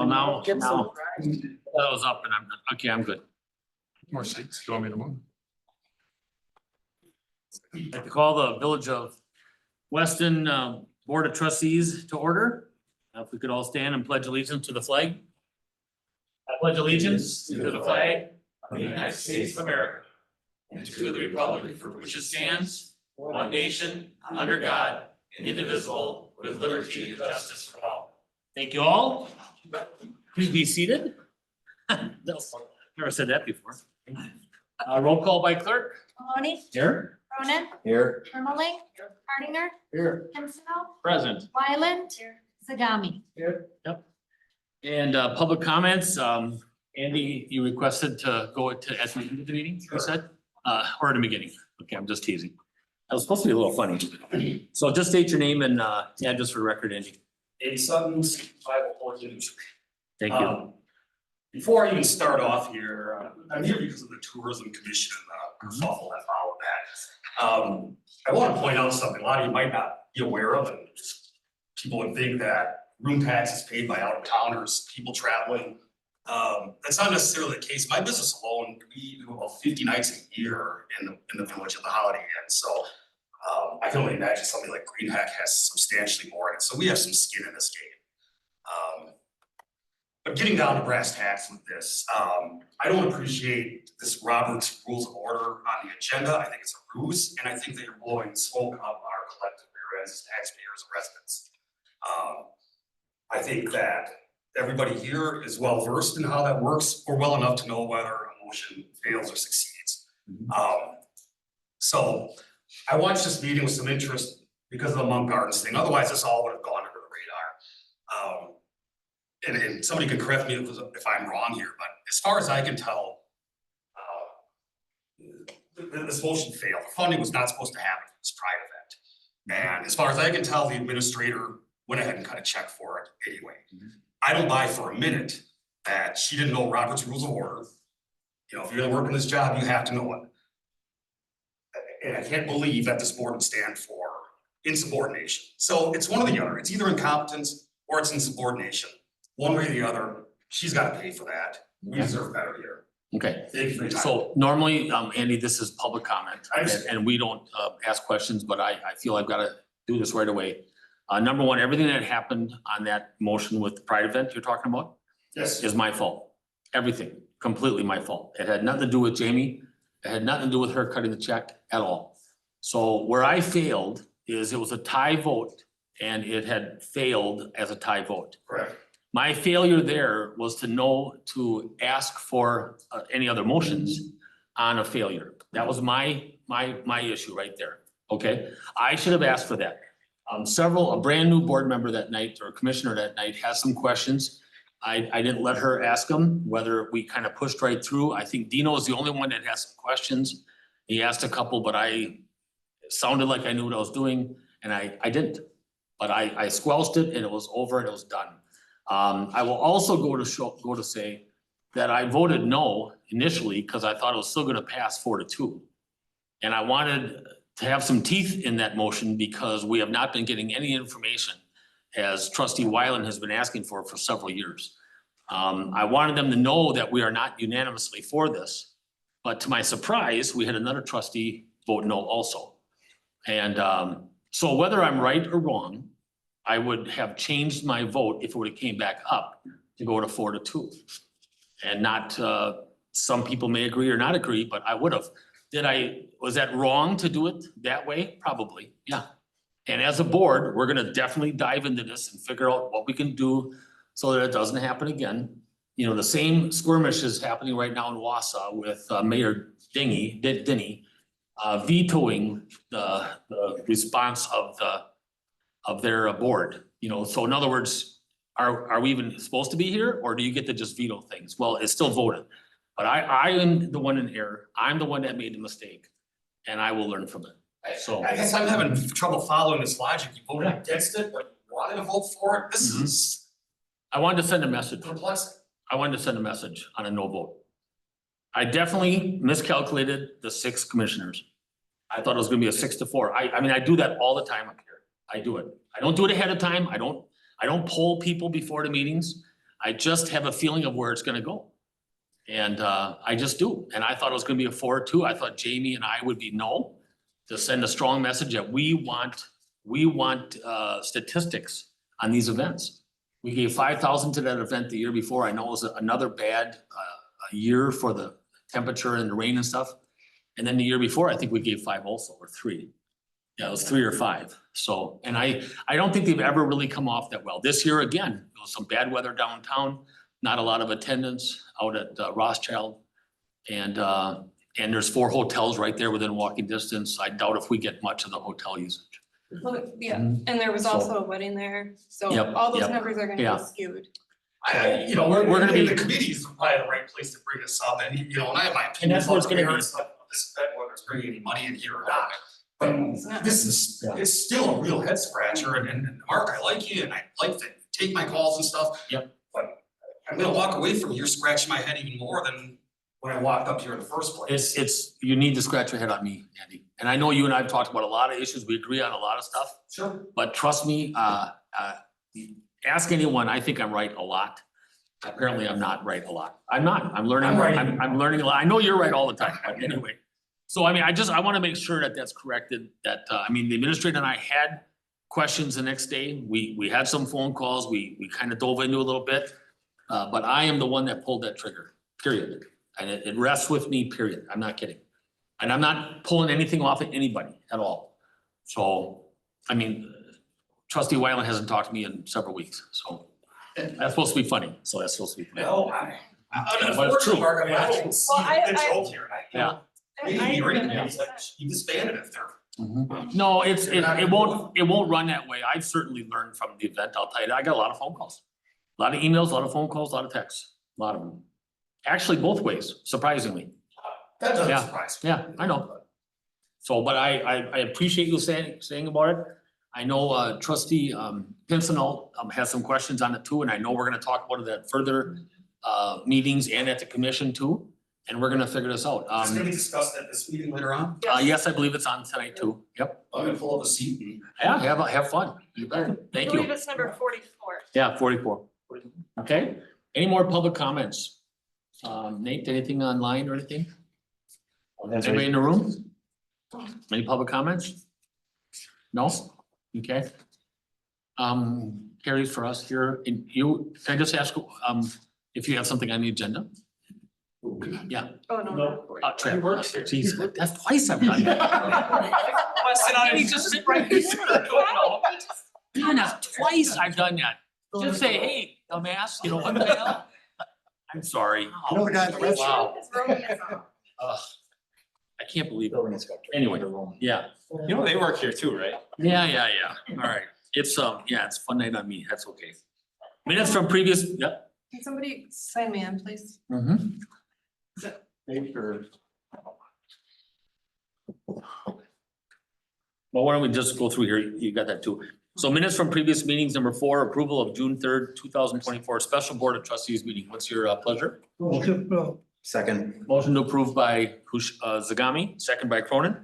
now that was up and I'm, okay, I'm good. More seats. You want me to move? I'd like to call the Village of Weston Board of Trustees to order. If we could all stand and pledge allegiance to the flag. I pledge allegiance to the flag of the United States of America and to the republic for which it stands, one nation, under God, indivisible, with liberty and justice for all. Thank you all. Please be seated. Never said that before. Roll call by clerk. Maloney, Here. Cronin, Here. Ermeling, Hardinger, Here. Pincinel, Present. Wyland, Zagami. Yep. And public comments, Andy, you requested to go to at the end of the meeting, you said, or in the beginning. Okay, I'm just teasing. That was supposed to be a little funny. So just state your name and address for the record, Andy. Dave Sutton, 504 Union Street. Thank you. Before I even start off here, I'm here because of the Tourism Commission kerfuffle that followed that. I want to point out something a lot of you might not be aware of, and just people would think that room tax is paid by out of towners, people traveling. That's not necessarily the case. My business alone, we do about 50 nights a year in the village of the Holiday Inn. So I can only imagine something like Green Hack has substantially more in it. So we have some skin in this game. But getting down to brass tacks with this, I don't appreciate this Robert's Rules of Order on the agenda. I think it's a ruse, and I think that you're blowing smoke up our collective rear ends as taxpayers and residents. I think that everybody here is well versed in how that works, or well enough to know whether a motion fails or succeeds. So I watched this meeting with some interest because of the Monk Gardens thing. Otherwise, this all would have gone under the radar. And somebody could correct me if I'm wrong here, but as far as I can tell, this motion failed. The funding was not supposed to happen for this pride event. And as far as I can tell, the administrator went ahead and cut a check for it anyway. I don't buy for a minute that she didn't know Robert's Rules of Order. You know, if you're gonna work in this job, you have to know it. And I can't believe that this board would stand for insubordination. So it's one or the other. It's either incompetence or it's insubordination. One way or the other, she's gotta pay for that. We deserve better here. Okay, Thank you for your time. so normally, Andy, this is public comment I understand. and we don't ask questions, but I feel I've got to do this right away. Number one, everything that happened on that motion with the Pride event you're talking about Yes. is my fault. Everything, completely my fault. It had nothing to do with Jamie. It had nothing to do with her cutting the check at all. So where I failed is it was a tie vote and it had failed as a tie vote. Correct. My failure there was to know to ask for any other motions on a failure. That was my issue right there, okay? I should have asked for that. A brand new board member that night or commissioner that night has some questions. I didn't let her ask them, whether we kind of pushed right through. I think Dino is the only one that has some questions. He asked a couple, but it sounded like I knew what I was doing and I didn't. But I squelched it and it was over and it was done. I will also go to say that I voted no initially because I thought it was still gonna pass 4-2. And I wanted to have some teeth in that motion because we have not been getting any information as trustee Wyland has been asking for several years. I wanted them to know that we are not unanimously for this, but to my surprise, we had another trustee vote no also. And so whether I'm right or wrong, I would have changed my vote if it would have came back up to go to 4-2. And not, some people may agree or not agree, but I would have. Was that wrong to do it that way? Probably, yeah. And as a board, we're gonna definitely dive into this and figure out what we can do so that it doesn't happen again. You know, the same skirmish is happening right now in Wausau with Mayor Denny vetoing the response of their board. You know, so in other words, are we even supposed to be here or do you get to just veto things? Well, it's still voted. But I am the one in error. I'm the one that made the mistake and I will learn from it. So I guess I'm having trouble following this logic. You voted against it, but you wanted to vote for it. This is I wanted to send a message. perplexing. I wanted to send a message on a no vote. I definitely miscalculated the 6 commissioners. I thought it was gonna be a 6-4. I mean, I do that all the time up here. I do it. I don't do it ahead of time. I don't poll people before the meetings. I just have a feeling of where it's gonna go. And I just do. And I thought it was gonna be a 4-2. I thought Jamie and I would be no, to send a strong message that we want statistics on these events. We gave 5,000 to that event the year before. I know it was another bad year for the temperature and the rain and stuff. And then the year before, I think we gave 5 also, or 3. Yeah, it was 3 or 5. So, and I don't think they've ever really come off that well. This year, again, it was some bad weather downtown, not a lot of attendance out at Rothschild. And there's 4 hotels right there within walking distance. I doubt if we get much of the hotel usage. Well, yeah, Mhm. and there was So- also a wedding there, so Yep, all those yep. numbers are gonna Yeah. be skewed. You know, we're gonna gonna be- be, the committee is probably the right place to bring this up, and you know, and I have my And opinion that's what it's about the gonna be. merits of this event, whether it's bringing any money in here or not. But It's not. this is, Yeah. it's still a real head scratcher, and Mark, I like you, and I like to take my calls and stuff. Yep. But I'm gonna walk away from here scratching my head even more than when I walked up here in the first place. It's, you need to scratch your head on me, Andy. And I know you and I have talked about a lot of issues. We agree on a lot of stuff. Sure. But trust me, ask anyone, I think I'm right a lot. Apparently, I'm not right a lot. I'm not. I'm learning, I'm right. I'm learning a lot. I know you're right all the time, but anyway. So I mean, I wanna make sure that that's corrected, that, I mean, the administrator and I had questions the next day. We had some phone calls. We kind of dove into a little bit. But I am the one that pulled that trigger, period. And it rests with me, period. I'm not kidding. And I'm not pulling anything off of anybody at all. So, I mean, trustee Wyland hasn't talked to me in several weeks, so that's supposed to be funny. So that's supposed to be funny. No, But it's unfortunately, true. Mark, I mean, I can see Well, I- the joke here, and Yeah. maybe you're right, I- it's like, you disbanded if they're. No, it won't run that way. I've certainly learned from the event. I'll tell you, that. I got a lot of phone calls. A lot of emails, a lot of phone calls, a lot of texts, a lot of them. Actually, both ways, surprisingly. That doesn't Yeah. surprise me. Yeah, I know. So, but I appreciate you saying about it. I know trustee Pincinel has some questions on it too, and I know we're gonna talk about it at further meetings and at the commission too. And we're gonna figure this out. It's gonna be discussed at this meeting later on. Yes, I believe it's on tonight too. Yep. I'm gonna pull up a seat and. Yeah, have fun. You bet. Thank I believe you. it's number 44. Yeah, 44. Okay, any more public comments? Nate, anything online or anything? Anybody in the room? Any public comments? No? Okay. Carries for us here, and you, can I just ask, if you have something on the agenda? Yeah. Oh, no, not 44. Trey, jeez, that's twice I've done that. Can you just sit right here? Twice I've done that. Just say, hey, dumbass, you know, what the hell? I'm sorry. You know the guy that lives- Wow. It's roaming us off. Ugh, I can't believe it. Anyway, yeah, You know, they work here too, right? yeah. All right. It's, yeah, it's a fun night on me. That's okay. Minutes from previous, yep. Can somebody sign me in, please? Mhm. Well, why don't we just go through here? You got that too. So minutes from previous meetings, number 4, approval of June 3rd, 2024, special board of trustees meeting. What's your pleasure? Second. Motion to approve by Zagami, second by Cronin.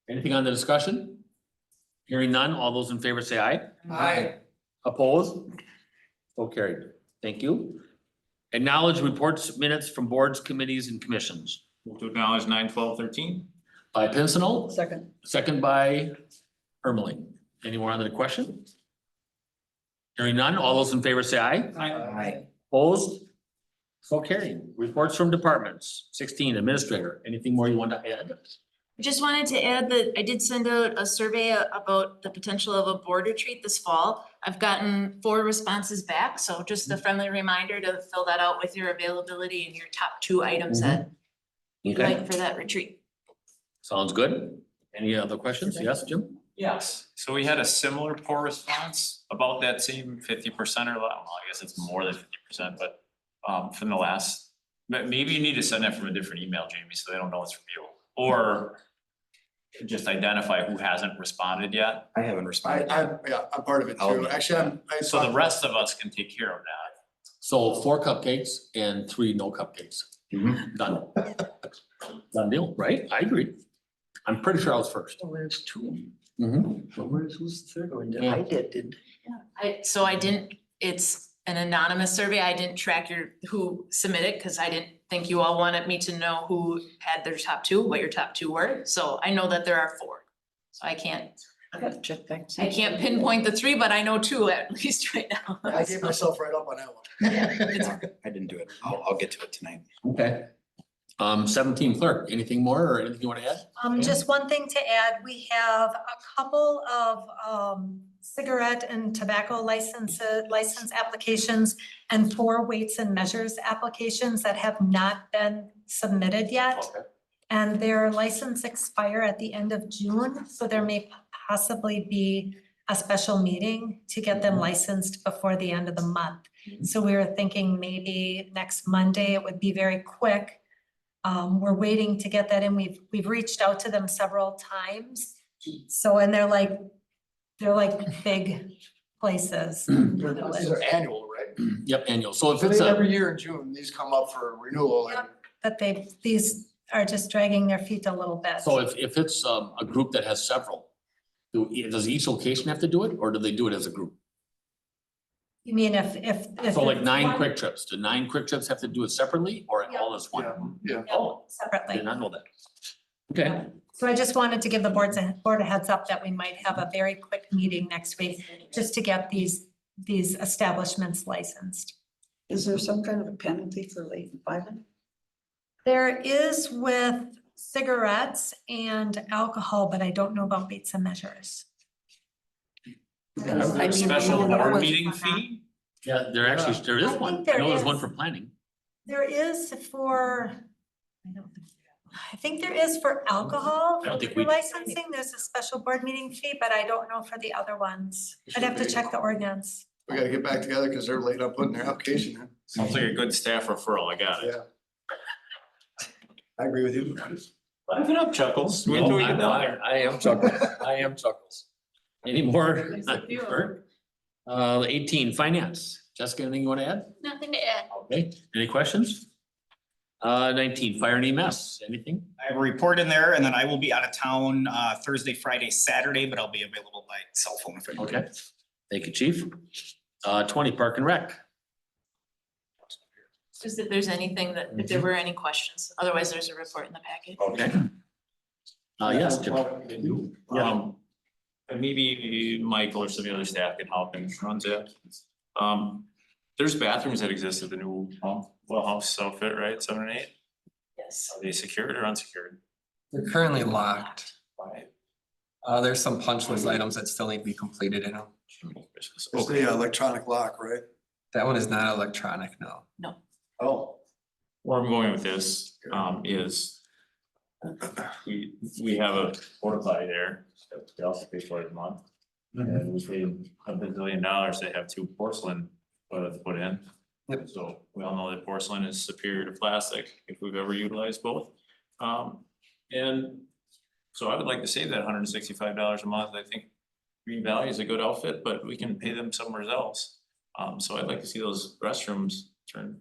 Anything on the discussion? Hearing none, all those in favor say aye. Aye. Opposed? So carried. Thank you. Acknowledge reports, minutes from boards, committees, and commissions. Move to acknowledge 9/12/13. By Pincinel, Second. second by Ermeling. Any more on the question? Hearing none, all those in favor say aye. Aye. Opposed? So carried. Reports from departments. 16, administrator. Anything more you want to add? I just wanted to add that I did send out a survey about the potential of a board retreat this fall. I've gotten 4 responses back, so just a friendly reminder to fill that out with your availability and your top 2 items that you'd Okay. like for that retreat. Sounds good. Any other questions? Yes, Jim? Yes. So we had a similar poor response about that same 50% or, I don't know, I guess it's more than 50%, but from the last, maybe you need to send that from a different email, Jamie, so they don't know it's from you. Or just identify who hasn't responded yet. I haven't responded. I'm part of it too. Actually, So the rest of us can take care of that. So 4 cupcakes and 3 no cupcakes. Done. Done deal, right? I agree. I'm pretty sure I was first. Well, there's 2. Mhm. But who's the third one? Yeah. I did. So I didn't, it's an anonymous survey. I didn't track who submitted, cause I didn't think you all wanted me to know who had their top two, what your top two were. So I know that there are 4. So I can't pinpoint the 3, but I know 2 at least right now. I gave myself right up on that one. I didn't do it. I'll get to it tonight. Okay. 17 clerk, anything more or anything you want to add? Just one thing to add, we have a couple of cigarette and tobacco license applications and 4 weights and measures applications that have not been submitted yet. Okay. And their license expire at the end of June, so there may possibly be a special meeting to get them licensed before the end of the month. So we were thinking maybe next Monday, it would be very quick. We're waiting to get that in. We've reached out to them several times. So, and they're like big places. These are annual, right? Yep, annual. So if So it's every year in June, these come up for renewal. and- Yep. But these are just dragging their feet a little bit. so if it's a group that has several, does each location have to do it or do they do it as a group? You mean if So like it's 9 one quick trips, do 9 quick trips have to do it separately or Yeah. all as one? Yeah. Oh, separately. did not know that. Okay, So I just wanted to give the board a heads up that we might have a very quick meeting next week, just to get these establishments licensed. Is there some kind of a penalty for late filing? There is with cigarettes and alcohol, but I don't know about weights and measures. Is there I a mean, special I know board that meeting was- fee? yeah, there I is think one. I there know there's one is. for planning. There is for, I think there is for alcohol, I don't think for we- licensing, there's a special board meeting fee, but I don't know for the other ones. I'd have to check the ordinance. We gotta get back together because they're late on putting their application in. Sounds like a good staff referral, I got it. Yeah. I agree with you. Laugh it up, Chuckles. Wait till we get down there. I am Chuckles. I am Chuckles. Any more? 18, finance. Jessica, anything you want to add? Nothing to add. Okay, any questions? 19, fire and EMS, anything? I have a report in there, and then I will be out of town Thursday, Friday, Saturday, but I'll be available by cell phone if I. Okay, thank you, chief. 20, park and rec. Just if there's anything that, if there were any questions, otherwise there's a report in the packet. Okay. Yes, Jim. And maybe Michael or some of the other staff can help and runs it. There's bathrooms that exist at the new well house outfit, right, 7 and 8? Yes. Are they secured or unsecured? They're currently locked. Right. There's some punch list items that still need to be completed in them. It's the electronic lock, right? That one is not electronic, no. Oh. Where I'm going with this, is we have a porta potty there, that we also pay for it a month. And we paid $1 billion to have 2 porcelain toilets put in. Yep. So we all know that porcelain is superior to plastic if we've ever utilized both. And so I would like to save that $165 a month. I think Green Valley is a good outfit, but we can pay them somewhere else. So I'd like to see those restrooms turn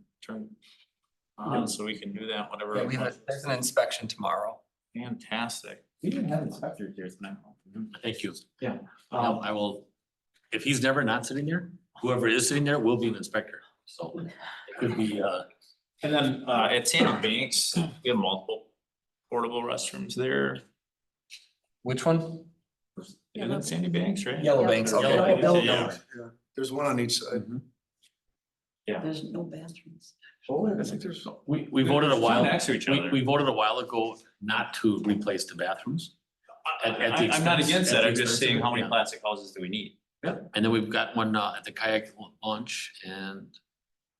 on, so we can do that, whatever. Yeah, there's an inspection tomorrow. Fantastic. We didn't have inspectors here tonight. Thank you. Yeah. I will, if he's never not sitting there, whoever is sitting there will be an inspector. So it could be, And then at Sandy Banks, we have multiple portable restrooms there. Which one? Isn't it Sandy Banks, right? Yellow Banks, okay. Yellow Banks, Yeah. Yeah. There's one on each side. There's no bathrooms. Oh, I think there's. we voted a while, Next to each other. we voted a while ago not to replace the bathrooms. At the I'm not expense- against at that, the I'm just expense saying of- how many yeah. plastic houses do we need? Yeah, and then we've got one at the kayak launch and.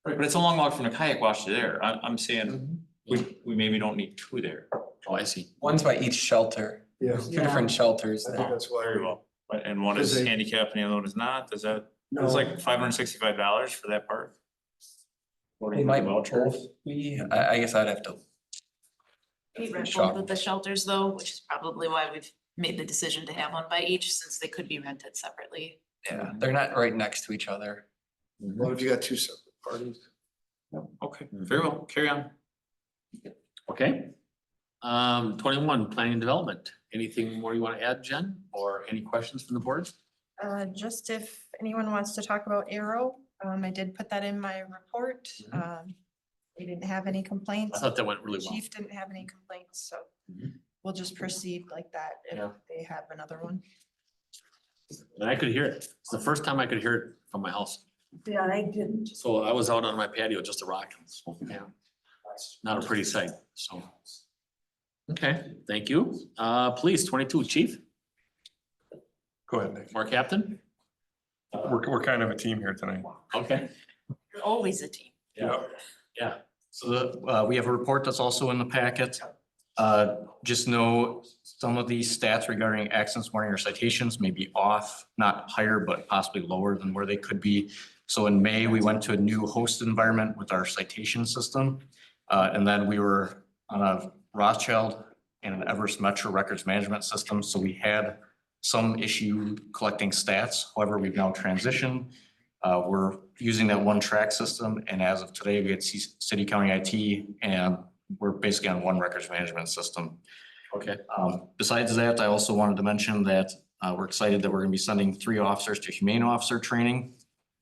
Right, but it's a long walk from the kayak wash to there. I'm saying we maybe don't need 2 there. Oh, I see. One's by each shelter, Yeah. 2 different shelters I think there. that's why. Very well. But and one is Because they- handicap and the other one is not, does that, No. it's like $565 for that part? They might both be, I guess I'd have to, We rent Sure. both of the shelters though, which is probably why we've made the decision to have one by each, since they could be rented separately. yeah, they're not right next to each other. What if you got 2 separate parties? Okay, very well, carry on. Okay. 21, planning and development. Anything more you want to add, Jen, or any questions from the board? Just if anyone wants to talk about Arrow, I did put that in my report. We didn't have any complaints. I thought that went really well. Chief didn't have any complaints, so Mhm. we'll just proceed like that if Yeah. they have another one. And I could hear it. It's the first time I could hear it from my house. Yeah, I didn't. So I was out on my patio just a rocking, so, yeah. Not a pretty sight, so. Okay, thank you. Police 22, chief Go ahead, Nick. or captain? We're kind of a team here tonight. Okay. You're always a team. Yeah. So we have a report that's also in the packet. Just know some of these stats regarding accidents, warning or citations may be off, not higher, but possibly lower than where they could be. So in May, we went to a new host environment with our citation system. And then we were on a Rothschild and an Everest Metro records management system. So we had some issue collecting stats. However, we've now transitioned. We're using that one track system, and as of today, we had city, county IT, and we're basically on one records management system. Okay. Besides that, I also wanted to mention that we're excited that we're gonna be sending 3 officers to humane officer training.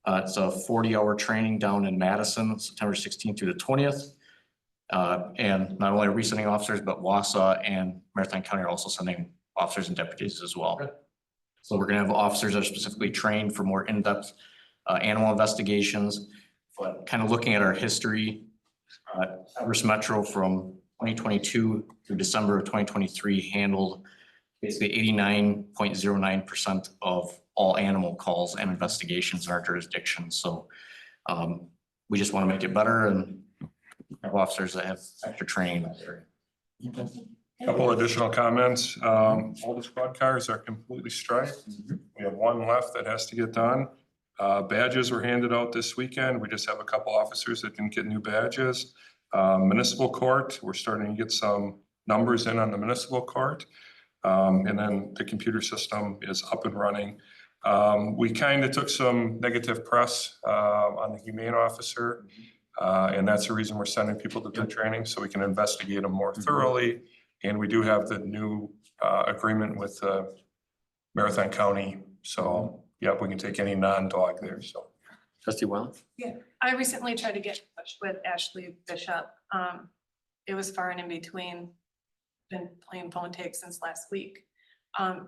It's a 40-hour training down in Madison, September 16th through the 20th. And not only are we sending officers, but Wausau and Marathon County are also sending officers and deputies as well. So we're gonna have officers that are specifically trained for more in-depth animal investigations, but kind of looking at our history, Everest Metro from 2022 through December of 2023 handled basically 89.09% of all animal calls and investigations in our jurisdiction. So we just want to make it better and have officers that have extra training in that area. Couple additional comments. All the squad cars are completely striped. We have one left that has to get done. Badges were handed out this weekend. We just have a couple officers that can get new badges. Municipal court, we're starting to get some numbers in on the municipal court. And then the computer system is up and running. We kind of took some negative press on the humane officer. And that's the reason we're sending people to the training, so we can investigate them more thoroughly. And we do have the new agreement with Marathon County. So, yeah, we can take any non-dog there, so. Trustee Weil? Yeah, I recently tried to get in touch with Ashley Bishop. It was far and in between. Been playing phone tag since last week.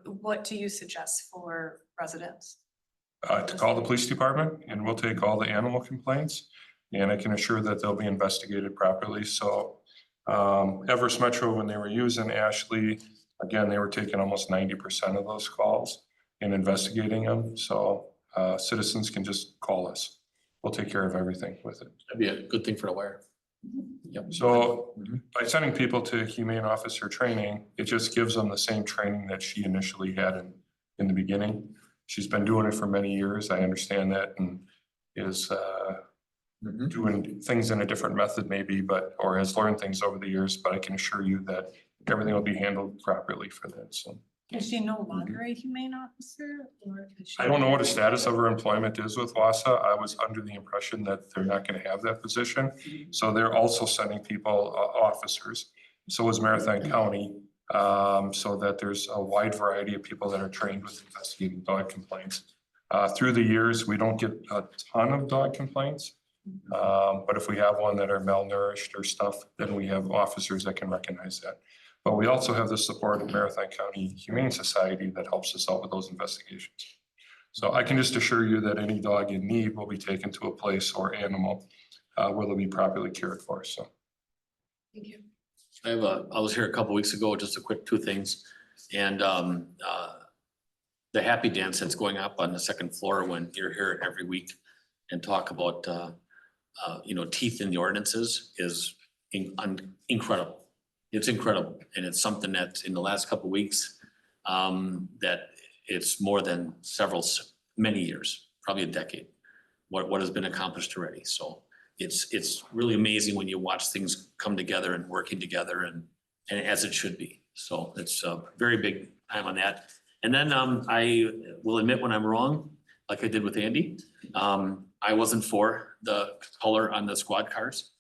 What do you suggest for residents? To call the police department, and we'll take all the animal complaints, and I can assure that they'll be investigated properly. So Everest Metro, when they were using Ashley, again, they were taking almost 90% of those calls and investigating them. So citizens can just call us. We'll take care of everything with it. That'd be a good thing for the wire. Yep. So by sending people to humane officer training, it just gives them the same training that she initially had in the beginning. She's been doing it for many years. I understand that, and is doing things in a different method maybe, but, or has learned things over the years, but I can assure you that everything will be handled properly for that, so. Is she no longer a humane officer or? is she- I don't know what the status of her employment is with Wausau. I was under the impression that they're not gonna have that position. So they're also sending people, officers. So is Marathon County, so that there's a wide variety of people that are trained with investigating dog complaints. Through the years, we don't get a ton of dog complaints. But if we have one that are malnourished or stuff, then we have officers that can recognize that. But we also have the support of Marathon County Humane Society that helps us out with those investigations. So I can just assure you that any dog in need will be taken to a place or animal where they'll be properly cared for, so. Thank you. I was here a couple weeks ago, just a quick 2 things. And the happy dance that's going up on the 2nd floor when you're here every week and talk about teeth in the ordinances is incredible. It's incredible. And it's something that in the last couple of weeks, that it's more than many years, probably a decade, what has been accomplished already. So it's really amazing when you watch things come together and working together and as it should be. So it's a very big time on that. And then I will admit when I'm wrong, like I did with Andy. I wasn't for the color on the squad cars.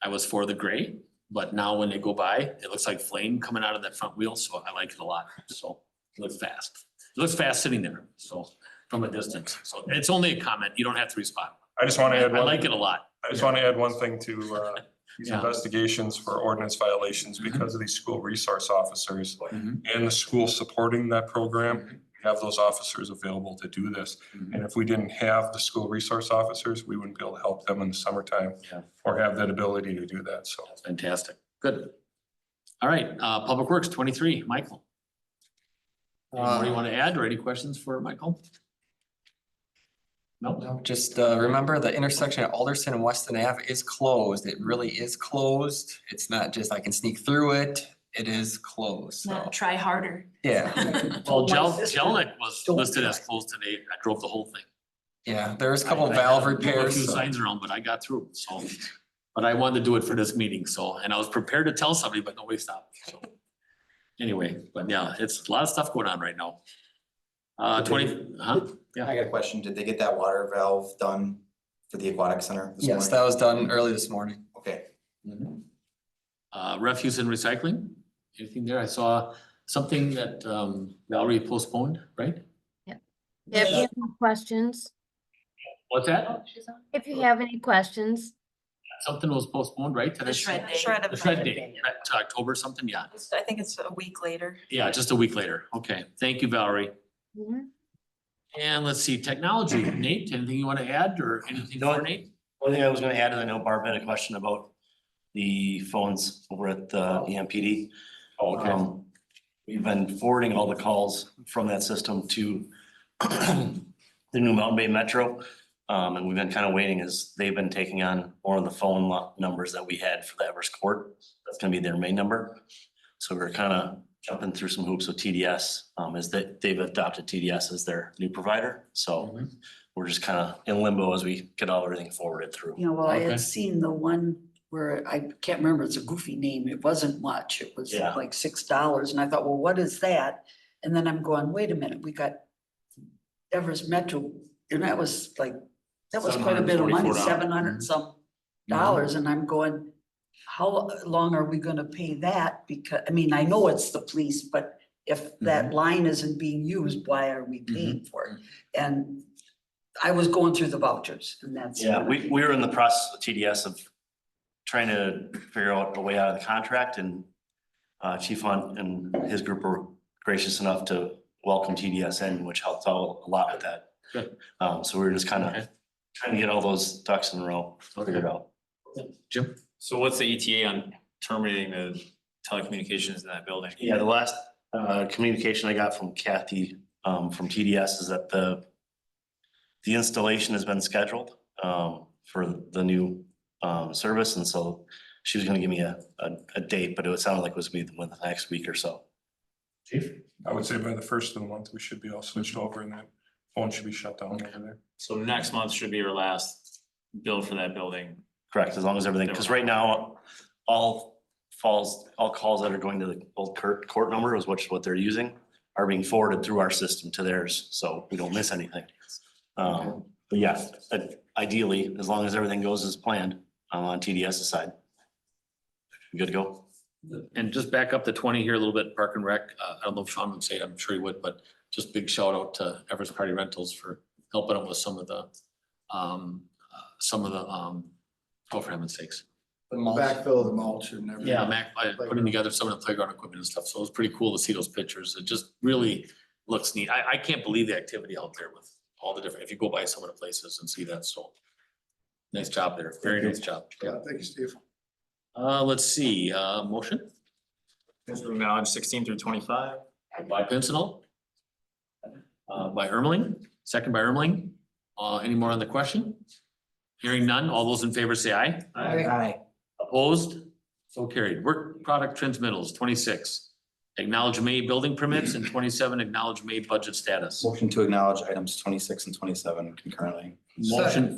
I was for the gray, but now when they go by, it looks like flame coming out of that front wheel. So I like it a lot. So it looks fast. It looks fast sitting there. So from a distance. So it's only a comment. You don't have to respond. I just want to add I one. like it a lot. I just want to add one thing to these Yeah. investigations for ordinance violations because of these school resource officers Mhm. and the school supporting that program. We have those officers available to do this. And if we didn't have the school resource officers, we wouldn't be able to help them in the summertime Yeah. or have that ability to do that. So Fantastic. Good. All right, Public Works 23, Michael. Any more you want to add or any questions for Michael? No? No, just remember the intersection at Alderson and Weston Ave is closed. It really is closed. It's not just I can sneak through it. It is closed, so, Not try harder. yeah. Well, My sister Jelnik was don't listed as drive. closed today. I drove the whole thing. Yeah, there was a couple I valve had to move a repairs. few so- signs around, but I got through, so. But I wanted to do it for this meeting, so, and I was prepared to tell somebody, but nobody stopped, so. Anyway, but yeah, it's a lot of stuff going on right now. 20, huh? I got a question. Did they get that water valve done for the aquatic center this morning? Yes, that was done early this morning. Okay. Refuse and recycling, anything there? I saw something that Valerie postponed, right? If you have any questions, What's that? if you have any questions, Something was postponed, right? Did I The see- shred day. The shred day, to October something, yeah. I think it's a week later. Yeah, just a week later. Okay, thank you, Valerie. mhm. And let's see, technology, Nate, anything you want to add or anything No. for Nate? One thing I was gonna add is I know Barb had a question about the phones over at the EMPD. Oh, We've been forwarding all the calls from that system to the new Mountain Bay Metro. And we've been kind of waiting as they've been taking on more of the phone numbers that we had for the Everest Court. That's gonna be their main number. So we're kind of jumping through some hoops with TDS, is that they've adopted TDS as their new provider. So we're just kind of in limbo as we get all everything forwarded through. You know, well, I Okay. had seen the one where I can't remember, it's a goofy name. It wasn't much. It was Yeah. like $6. And I thought, well, what is that? And then I'm going, wait a minute, we got Everest Metro, and that was like, that was quite a bit of money, $744. 700 some dollars. And I'm going, how long are we gonna pay that? Because, I mean, I know it's the police, but if that line isn't being used, why are we paying for it? And I was going through the vouchers and that's. Yeah, we were in the process with TDS of trying to figure out a way out of the contract and Chief Hunt and his group were gracious enough to welcome TDS in, which helped out a lot with that. Good. So we were just kind of Okay. trying to get all those ducks in a row, figured out. Jim? So what's the ETA on terminating the telecommunications in that building? Yeah, the last communication I got from Kathy from TDS is that the installation has been scheduled for the new service, and so she was gonna give me a date, but it sounded like it was gonna be within the next week or so. Chief? I would say by the first of the month, we should be all switched over and that phone should be shut down over there. So next month should be our last bill for that building. Correct, as long as everything, because right now, all calls that are going to the old court number is what they're using are being forwarded through our system to theirs, so we don't miss anything. But yeah, ideally, as long as everything goes as planned, on TDS's side. We good to go? And just back up to 20 here a little bit, Park and Rec. I don't know if Sean would say it, I'm sure he would, but just big shout out to Everest Party Rentals for helping out with some of the, oh, for heaven's sakes. The backfill of the mulch and everything. Yeah, Mac, putting together some of the playground equipment and stuff. So it was pretty cool to see those pictures. It just really looks neat. I can't believe the activity out there with all the different, if you go by some of the places and see that, so. Nice job there. Very nice job. Yeah, thank you, Steve. Let's see, motion To acknowledge 16 through 25. by Pincinel. By Ermeling, second by Ermeling. Any more on the question? Hearing none, all those in favor say aye. Aye. Opposed? So carried. Work product transmittals, 26. Acknowledge May building permits and 27, acknowledge May budget status. Motion to acknowledge items 26 and 27 concurrently.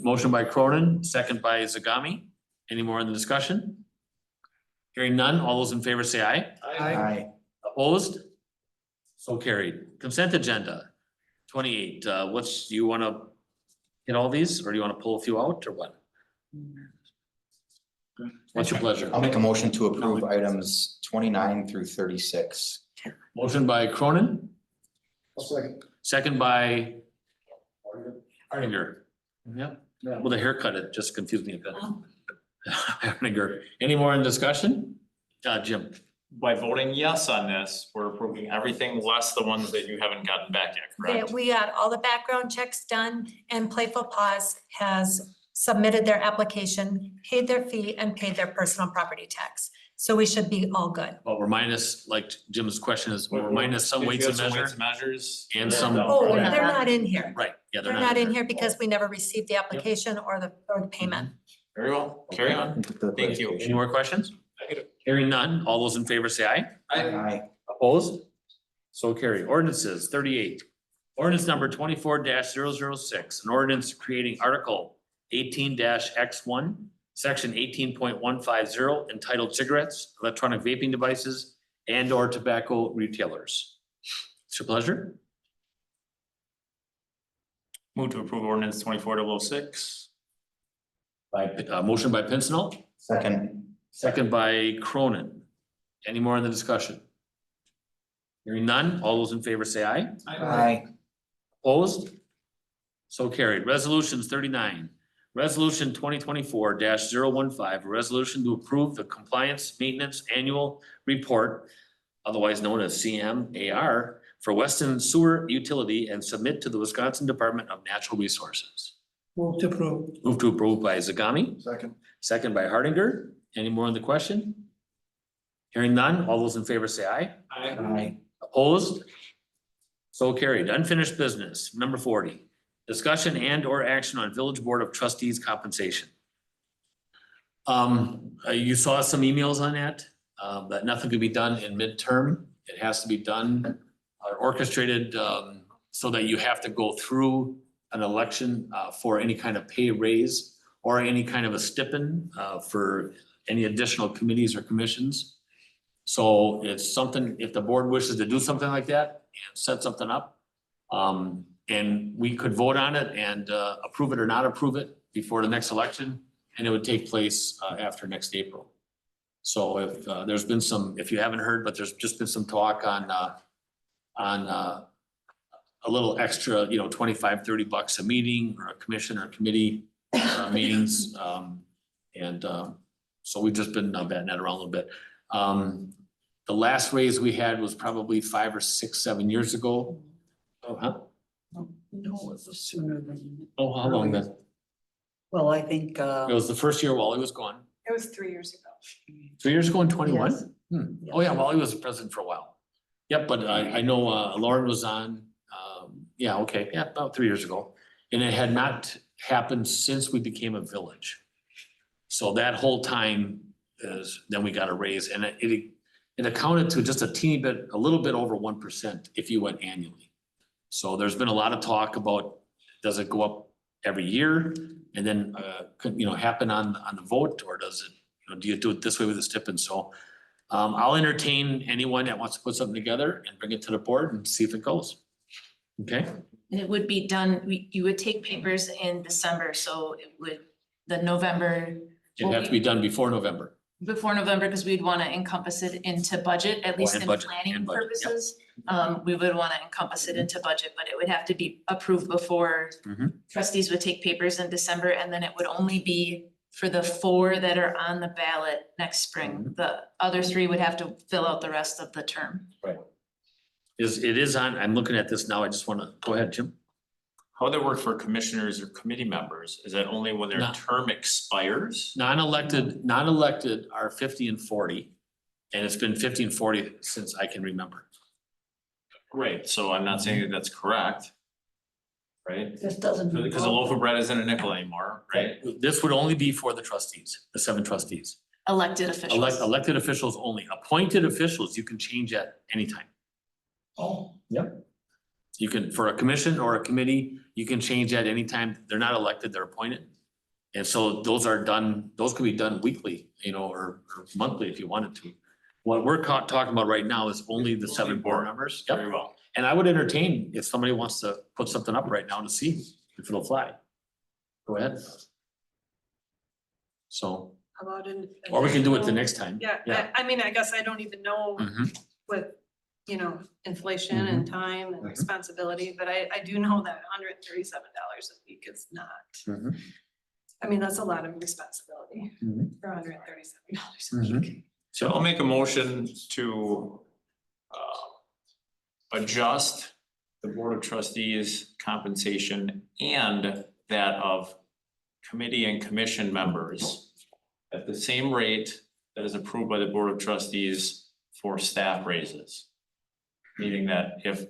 Motion by Cronin, second by Zagami. Any more in the discussion? Hearing none, all those in favor say aye. Aye. Opposed? So carried. Consent agenda, 28. Do you wanna get all these or do you wanna pull a few out or what? What's your pleasure? I'll make a motion to approve items 29 through 36. Motion by Cronin, I'll second. second by Hardinger. Yep. Well, the haircut, it just confused me a bit. Vinegar. Any more in discussion? Jim? By voting yes on this, we're approving everything less the ones that you haven't gotten back yet, correct? We got all the background checks done and Playful Paws has submitted their application, paid their fee and paid their personal property tax. So we should be all good. But we're minus, like Jim's question is, we're minus some If you weights have and some measure weights and measures. and some. Oh, They're not they're on not in here. Right, yeah, They're not in here because we never received the application or the payment. Very well, carry on. Thank you. Any more questions? Hearing none, all those in favor say aye. Aye. Opposed? So carried. Ordinances 38. Ordinance number 24-006, an ordinance creating Article 18-X1, Section 18.150 entitled Cigarettes, Electronic Vaping Devices, and or Tobacco Retailers. It's your pleasure. Move to approve ordinance 24-06. By, motion by Pincinel, second by Cronin. Any more in the discussion? Hearing none, all those in favor say aye. Aye. Opposed? So carried. Resolutions 39. Resolution 2024-015, a resolution to approve the Compliance Maintenance Annual Report, otherwise known as CMAR, for Weston Sewer Utility and submit to the Wisconsin Department of Natural Resources. Move to approve. Move to approve by Zagami, Second. second by Hardinger. Any more on the question? Hearing none, all those in favor say aye. Aye. Opposed? So carried. Unfinished business, number 40. Discussion and or action on Village Board of Trustees compensation. You saw some emails on that, but nothing could be done in midterm. It has to be done or orchestrated, so that you have to go through an election, for any kind of pay raise or any kind of a stipend, for any additional committees or commissions. So it's something, if the board wishes to do something like that and set something up, and we could vote on it and approve it or not approve it before the next election, and it would take place after next April. So if there's been some, if you haven't heard, but there's just been some talk on a little extra, you know, $25-30 a meeting or a commission or committee meetings. So we've just been batting that around a little bit. The last raise we had was probably 5 or 6, 7 years ago. Oh, huh? No, it was sooner than. Oh, how long then? Well, I think, It was the first year Wally was gone. It was 3 years ago. 3 years ago in 21? Yes. Oh, yeah, Wally was president for a while. Yep, but I know Lauren was on, yeah, okay, yeah, about 3 years ago. And it had not happened since we became a village. So that whole time is, then we got a raise, and it accounted to just a teeny bit, a little bit over 1% if you went annually. So there's been a lot of talk about, does it go up every year and then, could, you know, happen on the vote, or does it, you know, do you do it this way with the stipend? So I'll entertain anyone that wants to put something together and bring it to the board and see if it goes. Okay? And it would be done, you would take papers in December, so it would, the November. It'd have to be done before November. Before November, because we'd want to encompass it into budget, at least and in budget, planning and budget, yep. purposes. We would want to encompass it into budget, but it would have to be approved before Mhm. trustees would take papers in December, and then it would only be for the 4 that are on the ballot next spring. The other 3 would have to fill out the rest of the term. It is on, I'm looking at this now, I just wanna, go ahead, Jim. How would that work for commissioners or committee members? Is that only when their No. term expires? Non-elected are 50 and 40, and it's been 50 and 40 since I can remember. Great, so I'm not saying that that's correct. Right? this doesn't. Because a loaf of bread isn't a nickel anymore, right? This would only be for the trustees, the 7 trustees. Elected officials. Elected officials only. Appointed officials, you can change at any time. Oh, Yep. You can, for a commission or a committee, you can change at any time. They're not elected, they're appointed. And so those are done, those could be done weekly, you know, or monthly if you wanted to. What we're talking about right now is only the 7 board members. Yep. Very well. And I would entertain if somebody wants to put something up right now to see if it'll fly. Go ahead. So, How about in? or we can do it the next time. Yeah, I mean, I guess I don't even know Mhm. with, you know, inflation and time and Mhm. responsibility, but I do know that $137 a week is not Mhm. I mean, that's a lot of responsibility Mhm. for $137 a week. So I'll make a motion to adjust the Board of Trustees compensation and that of committee and commission members at the same rate that is approved by the Board of Trustees for staff raises. Meaning that if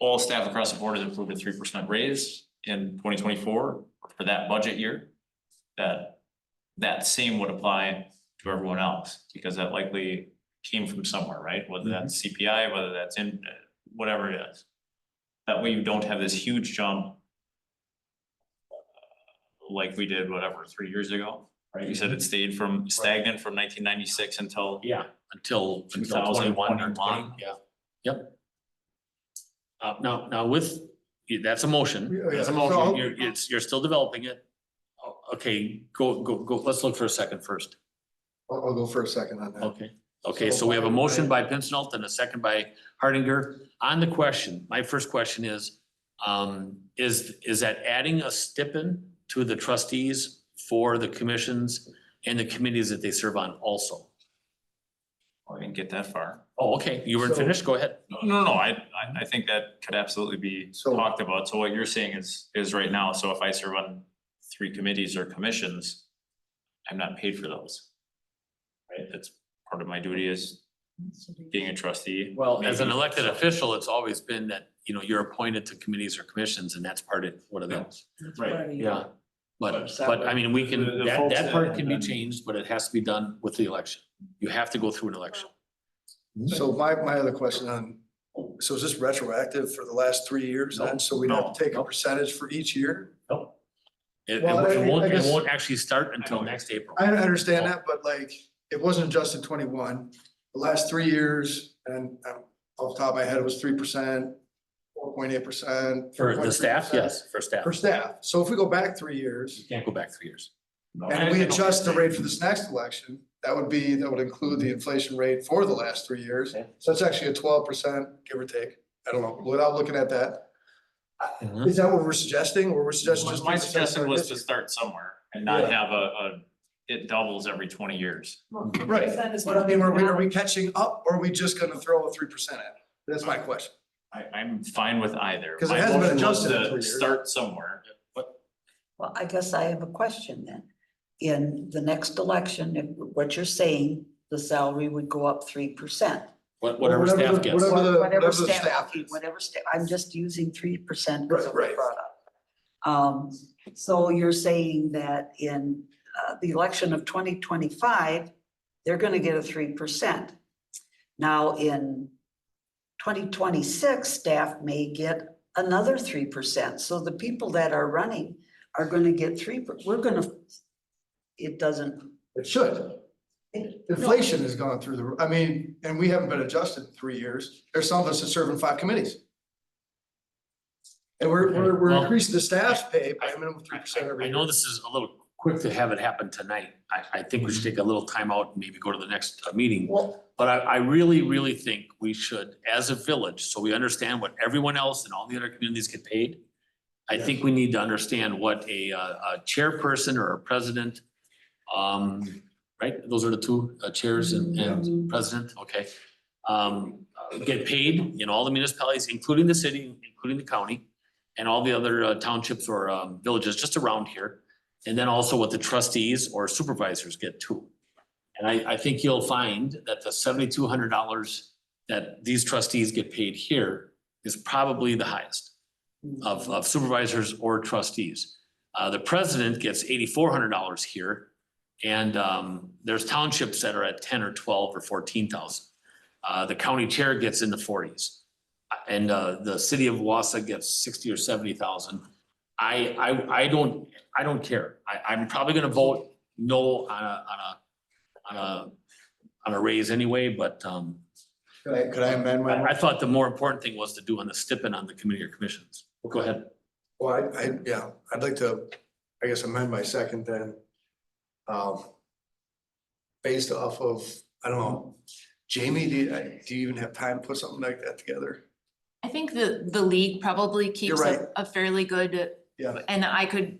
all staff across the board has approved a 3% raise in 2024 for that budget year, that same would apply to everyone else, because that likely came from somewhere, right? Whether that's CPI, whether that's in, whatever it is. That way you don't have this huge jump like we did, whatever, 3 years ago, right? You said it stayed from stagnant from 1996 until Yeah, until 21 or 20, yeah, yep. Now with, that's a motion, that's a Yeah, motion, so- you're still developing it. Oh, okay, go, let's look for a second first. I'll go for a second on that. Okay, so we have a motion by Pincinel and a second by Hardinger. On the question, my first question is that adding a stipend to the trustees for the commissions and the committees that they serve on also? I didn't get that far. Oh, okay, you weren't So- finished, go ahead. No, I think that could absolutely be So- talked about. So what you're saying is right now, so if I serve on 3 committees or commissions, I'm not paid for those. Right, that's part of my duty as being a trustee. Well, as an Maybe- elected official, it's always been that, you know, you're appointed to committees or commissions and that's part of what it is. Right. Yeah, but I mean, we can, The that folks that that part have can be been- changed, but it has to be done with the election. You have to go through an election. So my other question on, so is this retroactive for the last 3 years then? So we'd have to take a percentage for each year? No. It Well, I guess- won't actually start until next April. I understand that, but like, it wasn't adjusted 21, the last 3 years, and off the top of my head, it was 3%, 4.8%. For the staff, yes, for staff. For staff. So if we go back 3 You years can't go back 3 years. and we adjust the rate for this next election, that would include the inflation rate for the last 3 years. So it's actually a 12%, give or take. I don't know, without looking at that. Mhm. Is that what we're suggesting, or we're suggesting just? My 3% suggestion was this to year? start somewhere and not Yeah. have it doubles every 20 years. Right, but I mean, are we catching up, or are we just gonna throw a 3% at it? That's my question. I'm fine with either. 'Cause it My hasn't been motion was adjusted in to 3 years. Start somewhere. Well, I guess I have a question then. In the next election, if what you're saying, the salary would go up 3%. Whatever staff gets. Whatever the staff Okay, is. whatever staff, I'm just using 3% Right, because it was right. brought up. So you're saying that in the election of 2025, they're gonna get a 3%. Now, in 2026, staff may get another 3%. So the people that are running are gonna get it doesn't. It should. Inflation has gone through and we haven't been adjusted in 3 years. There's some of us that serve in 5 committees. And we're Well, increasing the staff's pay by a minimum of 3% every I year. know this is a little quick to have it happen tonight. I think we should take a little time out and maybe go to the next meeting. Well, But I really think we should, as a village, so we understand what everyone else and all the other communities get paid. I think we need to understand what a chairperson or a president, right? Those are the two chairs and president, okay. Get paid in all the municipalities, including the city, including the county, and all the other townships or villages just around here. And then also what the trustees or supervisors get too. And I think you'll find that the $7,200 that these trustees get paid here is probably the highest of supervisors or trustees. The president gets $8,400 here. And there's townships that are at 10 or 12 or 14,000. The county chair gets in the 40s. And the city of Wausau gets 60 or 70,000. I don't care. I'm probably gonna vote no on a raise anyway, but Could I amend my? I thought the more important thing was to do on the stipend on the committee or commissions. Go ahead. Well, I'd like to, I guess, amend my second then. Based off of, I don't know, Jamie, do you even have time to put something like that together? I think the league probably keeps right. a fairly good. Yeah. And I could,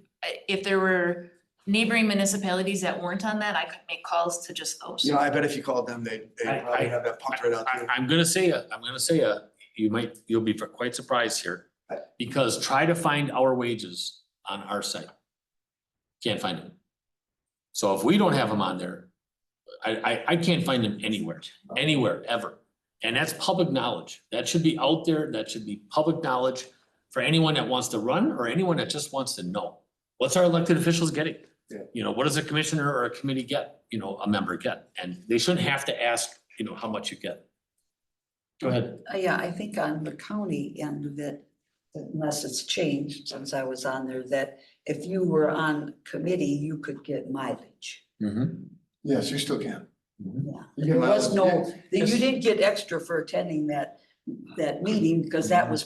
if there were neighboring municipalities that weren't on that, I could make calls to just those. You know, I bet if you called them, they I- probably have that pumped right out there. I'm gonna say, you'll be quite surprised here. Because try to find our wages on our site. Can't find them. So if we don't have them on there, I can't find them anywhere, ever. And that's public knowledge. That should be out there. That should be public knowledge for anyone that wants to run or anyone that just wants to know. What's our elected officials getting? Yeah. You know, what does a commissioner or a committee get, a member get? And they shouldn't have to ask, how much you get. Go ahead. Yeah, I think on the county end of it, unless it's changed since I was on there, that if you were on committee, you could get mileage. Yes, you still can. Yeah, You there get was mileage, no, yeah. you didn't get extra for attending that meeting because that was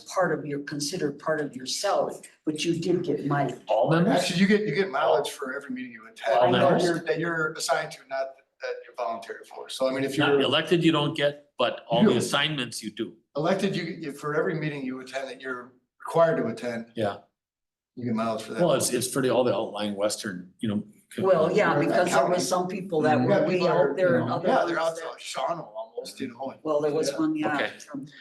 considered part of your salary, but you did get mileage. All members? Actually, you get mileage for every meeting you attend. All members? That you're assigned to, not that you're voluntary for. So I mean, if Not you're elected, you don't get, but all You the do. assignments you do. elected, for every meeting you attend that you're required to attend. Yeah. You get mileage for that. Well, it's for all the outlying Western, Well, yeah, because there was some people that Yeah, were way people are, out there and other Yeah, they're out ones to that, Shawano almost, well, there was one, yeah, Okay.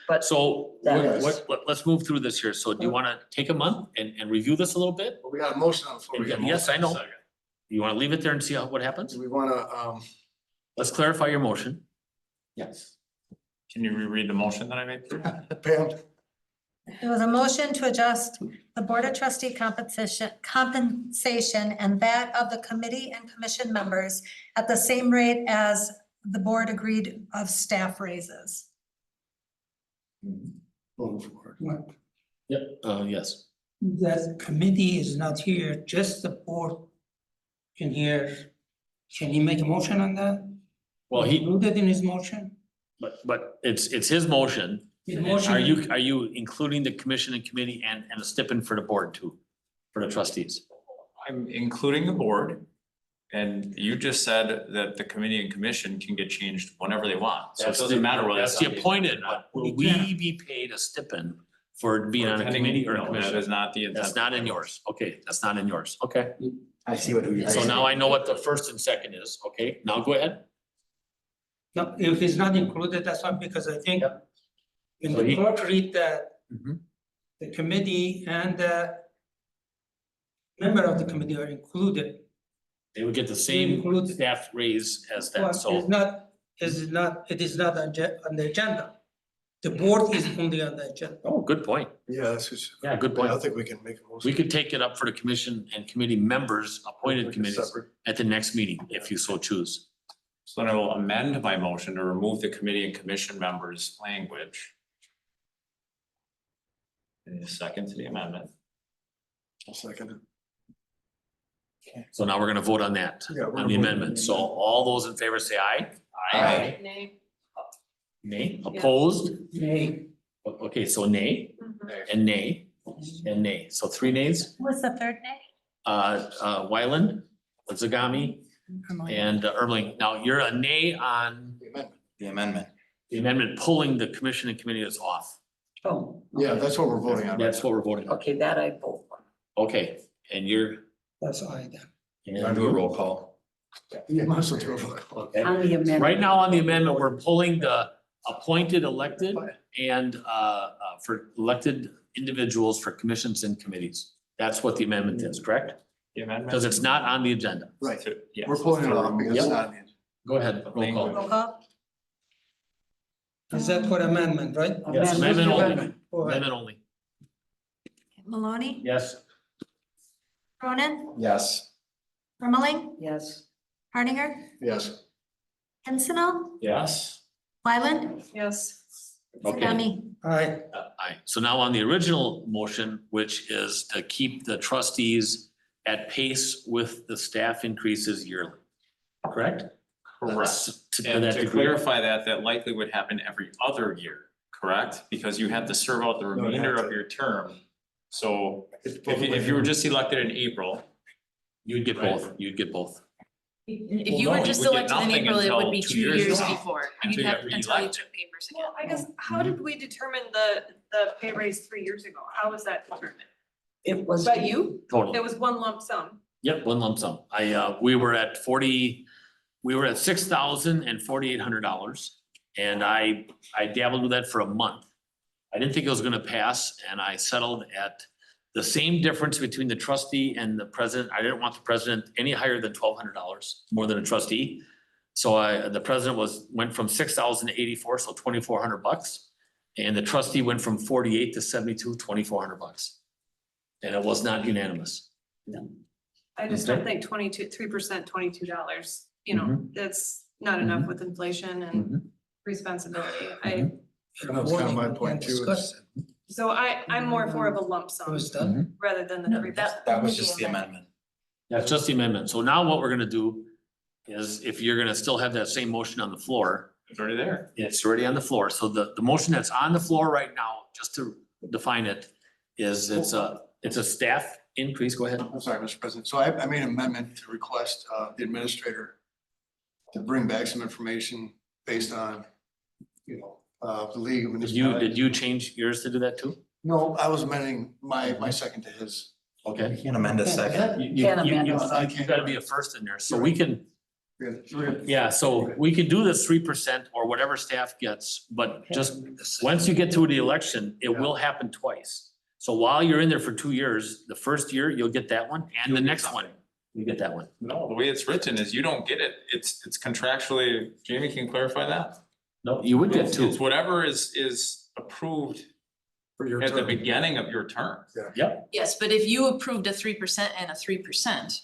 but So That is- let's move through this here. So do you wanna take a month and review this a little bit? We got a motion on the floor. We got a Yes, I motion. know. You wanna leave it there and see what happens? Do we wanna, Let's clarify your motion. Yes. Can you reread the motion that I made? Pam? There was a motion to adjust the Board of Trustee compensation and that of the committee and commission members at the same rate as the board agreed of staff raises. Yep, yes. That committee is not here, just the board in here. Can he make a motion on that? Well, he, Included in his motion? but it's his motion. His And motion- Are you including the commission and committee and a stipend for the board too? For the trustees? I'm including the board. And you just said that the committee and commission can get changed whenever they want. So it doesn't matter whether That's it's the appointed, but will we be paid a stipend for being on a committee or a No, that commission? is not the intent. That's not in yours. Okay, that's not in yours. Okay. I see what you're So saying. now I know what the first and second is. Okay, now go ahead. No, if it's not included, that's why, because I think when So the he- clerk read that, Mhm. the committee and the member of the committee are included. They would get the same Include- staff raise as Well, that, so. it is not on the agenda. The board is only on the agenda. Oh, good point. Yeah, that's just. Yeah, good point. I think we can make a motion. We could take it up for the commission and committee members, appointed Make it committees separate. at the next meeting, if you so choose. So then I will amend my motion to remove the committee and commission members' language. And a second to the amendment. I'll second it. So now we're gonna vote on that, Yeah, we're on the gonna vote. amendment. So all those in favor say aye. Aye. Nay. Nay, opposed? Nay. Okay, so nay and nay and nay. So three nays. What's the third name? Wyland, Zagami, and Ermeling. Now, you're a nay on The amendment. The amendment. the amendment pulling the commission and committee is off. oh, Yeah, that's what we're voting on. That's what we're voting on. okay, that I vote for. Okay, and you're. That's all I done. Want to do a roll call? You might as well do a roll call. Okay. On the amendment. Right now on the amendment, we're pulling the appointed elected and for elected individuals for commissions and committees. That's what the amendment is, correct? The amendment. Because it's not on the agenda. Right, Yeah. we're pulling it off because it's Yep. not. in. Go ahead, roll call. Roll call. Is that for amendment, right? Yes, amendment only, Go ahead. amendment only. Maloney, Yes. Cronin, Yes. Ermeling, Yes, Hardinger, Yes. Pincinel, Yes. Wyland, Yes. Okay. Zagami. Aye. Aye. So now on the original motion, which is to keep the trustees at pace with the staff increases yearly, correct? Correct. To And that to degree. clarify that likely would happen every other year, correct? Because you have to serve out the No, it remainder has of to. your term. So It's if you were just elected in April, You'd get both, you'd get both. If you Well, were no, just you would get elected in nothing April, it would until be 2 2 years years from now, before. until You'd you have get until you reelected. took papers again. Well, I guess, how did we determine the pay raise 3 years ago? How was that determined? it was. By you? Total. It was one lump sum. Yep, one lump sum. We were at $6,000 and $4,800. And I dabbled with that for a month. I didn't think it was gonna pass, and I settled at the same difference between the trustee and the president. I didn't want the president any higher than $1,200, more than a trustee. So the president went from 6,000 to 84, so $2,400. And the trustee went from 48 to 72, $2,400. And it was not unanimous. I just don't think 3%, $22, you know, that's not enough with inflation and responsibility. And that's kind of my point too. So I'm more for of a lump sum rather than the 3%. That was just the amendment. That's just the amendment. So now what we're gonna do is, if you're gonna still have that same motion on the floor, It's already there. it's already on the floor. So the motion that's on the floor right now, just to define it, is it's a staff increase. Go ahead. I'm sorry, Mr. President. So I made an amendment to request the administrator to bring back some information based on, you know, the League of Municipalities. Did you change yours to do that too? No, I was amending my second to his. Okay. You can't amend a second. You gotta be a first in there, so we can, yeah, so we could do this 3% or whatever staff gets, but just, once you get through the election, it will happen twice. So while you're in there for 2 years, the first year, you'll get that one, and the next one, you get that one. No, the way it's written is you don't get it. It's contractually, Jamie can clarify that. No, you would get two. It's whatever is approved For your at the term. beginning of your term. Yep. Yes, but if you approved a 3% and a 3%,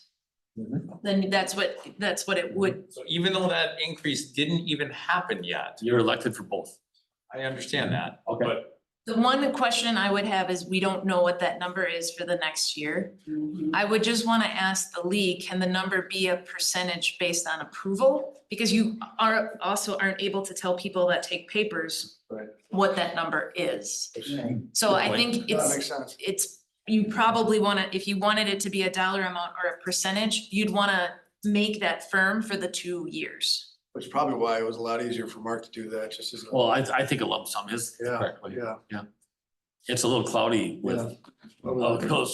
then that's what it would. So even though that increase didn't even happen yet, You're elected for both. I understand that, Okay. but The one question I would have is, we don't know what that number is for the next year. I would just wanna ask the league, can the number be a percentage based on approval? Because you aren't able to tell people that take papers Right. what that number is. So I think That makes sense. you probably wanna, if you wanted it to be a dollar amount or a percentage, you'd wanna make that firm for the 2 years. Which is probably why it was a lot easier for Mark to do that, just as. Well, I think a lump sum is the correct way. Yeah. It's a little cloudy with,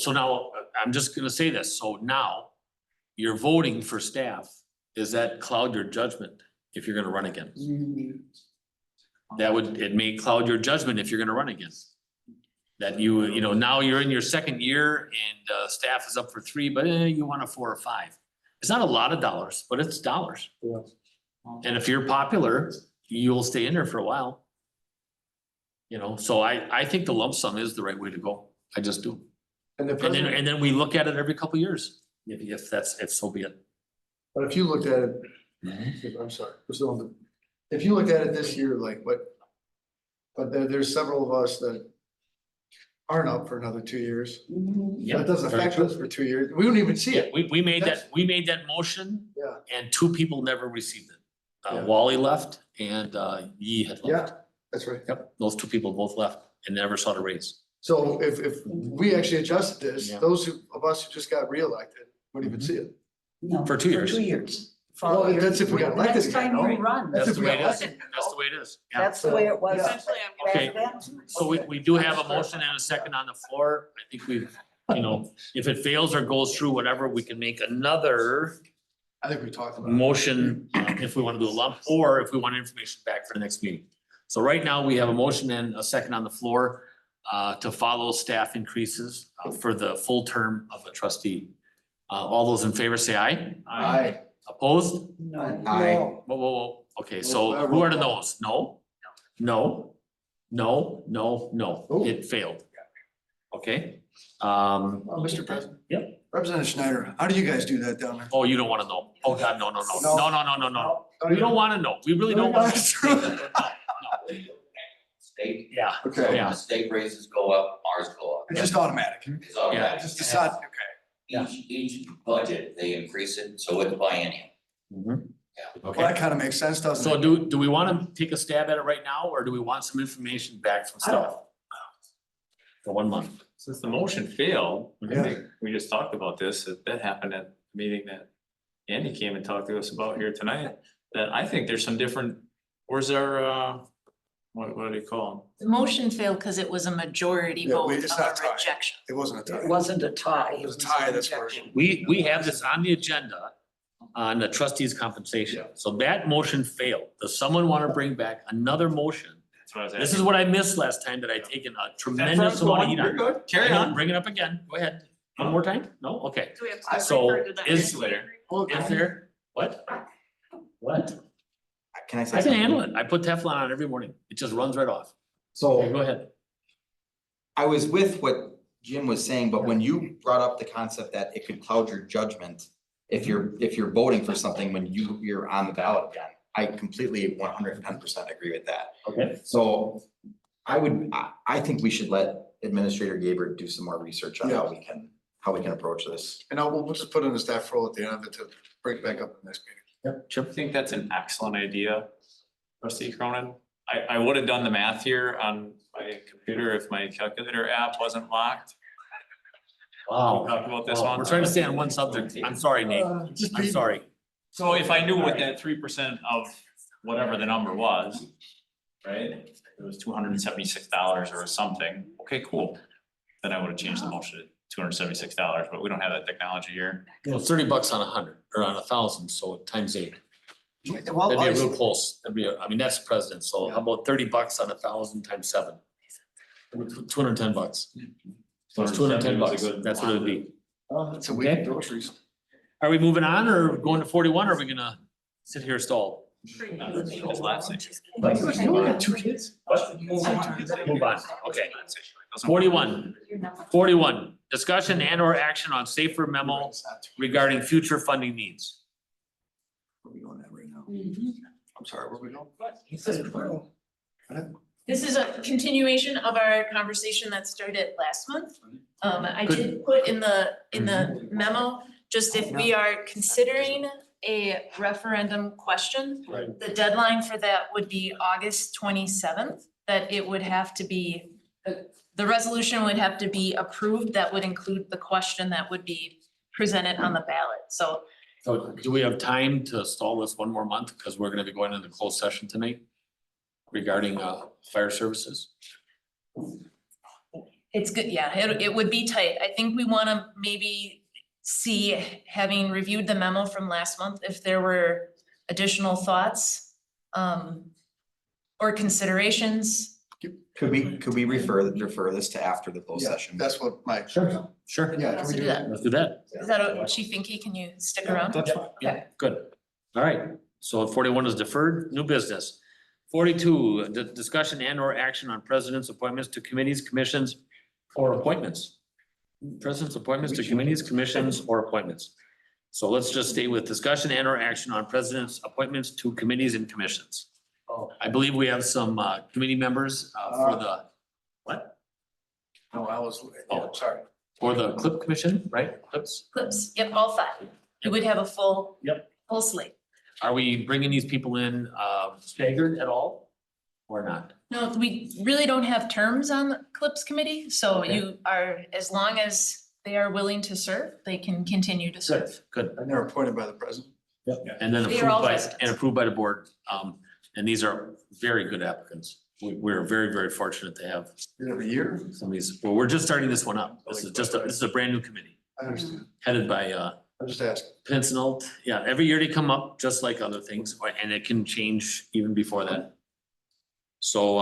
so now, I'm just gonna say this, so now you're voting for staff. Does that cloud your judgment if you're gonna run again? It may cloud your judgment if you're gonna run again. That you know, now you're in your second year and staff is up for 3, but you want a 4 or 5. It's not a lot of dollars, but it's dollars. Yeah. And if you're popular, you'll stay in there for a while. You know, so I think the lump sum is the right way to go. I just do. And the And president, then we look at it every couple of years, if so be it. but if you looked at it, I'm sorry, we're still on the, if you looked at it this year, like what? But there's several of us that aren't up for another 2 years. Yeah, That doesn't affect us for 2 years. We don't even see it. We made that motion Yeah. and 2 people never received it. Yeah. Wally left and Yee had left. Yeah, that's right. Yep, those 2 people both left and never saw the raise. So if we actually adjusted this, Yeah. those of us who just got reelected wouldn't even see it. No, For 2 years. 2 years. Well, that's if we got elected Next again, time you no? run. That's if the we way got it is. elected. That's the way it is. Yeah. That's the way it was. Essentially, I'm Okay. back then. So we do have a motion and a second on the floor. I think we've, you know, if it fails or goes through, whatever, we can make another I think we talked about it. motion if we wanna do a lump, or if we want information back for the next meeting. So right now, we have a motion and a second on the floor to follow staff increases for the full term of a trustee. All those in favor say aye. Aye. Opposed? No. Aye. Whoa. Okay, so who are the no's? No? No? No, no, no. Oh. It failed. Okay? Mr. President. Yep. Representative Schneider, how do you guys do that down there? Oh, you don't wanna know. Oh, God, no. No. No. We don't wanna know. We really don't wanna. That's true. State, Yeah, Okay, when yeah. the state raises go up, ours go up. it's just automatic. It's automatic. Just decide, okay. Each budget, they increase it, so it's biennial. Mhm. Well, Okay, that kind of makes sense, doesn't so it? do we wanna take a stab at it right now, or do we want some information back from staff? For 1 month. since the motion failed, I Yeah. think we just talked about this, that happened at the meeting that Andy came and talked to us about here tonight. That I think there's some different, where's our What do you call The motion failed because it was a majority Yeah, vote of it's not tied. rejection. It wasn't a tie. It wasn't a tie. It was a tie, that's where. We have this on the agenda on the trustees compensation. So that motion failed. Does someone want to bring back another motion? That's what I was asking. This is what I missed last time that I taken a tremendous amount of heat You're on. good. Carry on. Bring it up again. Go ahead. One more time? No? Okay. Do we have to So refer to that? is Later. there, what? What? Can I say I can something? handle it. I put Teflon on every morning. It just runs right off. So Okay, go ahead. I was with what Jim was saying, but when you brought up the concept that it could cloud your judgment if you're voting for something when you're on the ballot again, I completely 110% agree with that. Okay. So I think we should let Administrator Gaber do some more research on how we can approach this. And we'll just put in a staff roll at the end of it to bring it back up in the next meeting. I think that's an excellent idea, trustee Cronin. I would have done the math here on my computer if my calculator app wasn't locked. Wow. We talked about this Wow, one. We're trying to stay on one subject. I'm sorry, Nate. I'm sorry. So if I knew what that 3% of whatever the number was, right? It was $276 or something, okay, cool. Then I would have changed the motion to $276, but we don't have that technology here. Well, it's $30 on 100 or on 1,000, so times 8. Well, That'd be real close. I mean, that's president. So how about $30 on 1,000 times 7? $210. So it's $210. That's what it would be. That's a week Okay. of groceries. Are we moving on or going to 41? Or are we gonna sit here stalled? It's lapsing. You only got 2 kids? What? Move on. Okay. 41, discussion and or action on safer memo regarding future funding needs. Where are we going at right now? Mm-hmm. I'm sorry, where are we going? This is a continuation of our conversation that started last month. I Good. did put in the memo, just if we are considering a referendum question, Right. the deadline for that would be August 27th, that it would have to be, the resolution would have to be approved, that would include the question that would be presented on the ballot, so. So do we have time to stall this one more month? Because we're gonna be going into closed session tonight regarding fire services. It's good, yeah, it would be tight. I think we wanna maybe see, having reviewed the memo from last month, if there were additional thoughts or considerations. Could we refer this to after the closed Yeah, session? that's what my. Sure. Yeah, can Let's we do do that. that? Let's do that. Is that, Chief Finke, can you stick around? That's fine. Yeah, good. All right, so 41 is deferred, new business. 42, discussion and or action on president's appointments to committees, commissions, or appointments. President's appointments to committees, commissions, or appointments. So let's just stay with discussion and or action on president's appointments to committees and commissions. I believe we have some committee members for the, what? No, I was, oh, sorry. For the CLIP commission, right? CLIPs? Clips, yep, all 5. You would have a full. Yep. Full slate. Are we bringing these people in staggered at all? Or not? No, we really don't have terms on the Clips committee, so Okay. you are, as long as they are willing to serve, they can continue to serve. Good. And they're appointed by the president. And then They are all approved residents. by the board. And these are very good applicants. We're very, very fortunate to have Every year. some of these. Well, we're just starting this one up. This is a brand new committee I understand. headed by I'm just asking. Pincinel. Yeah, every year they come up just like other things, and it can change even before that. So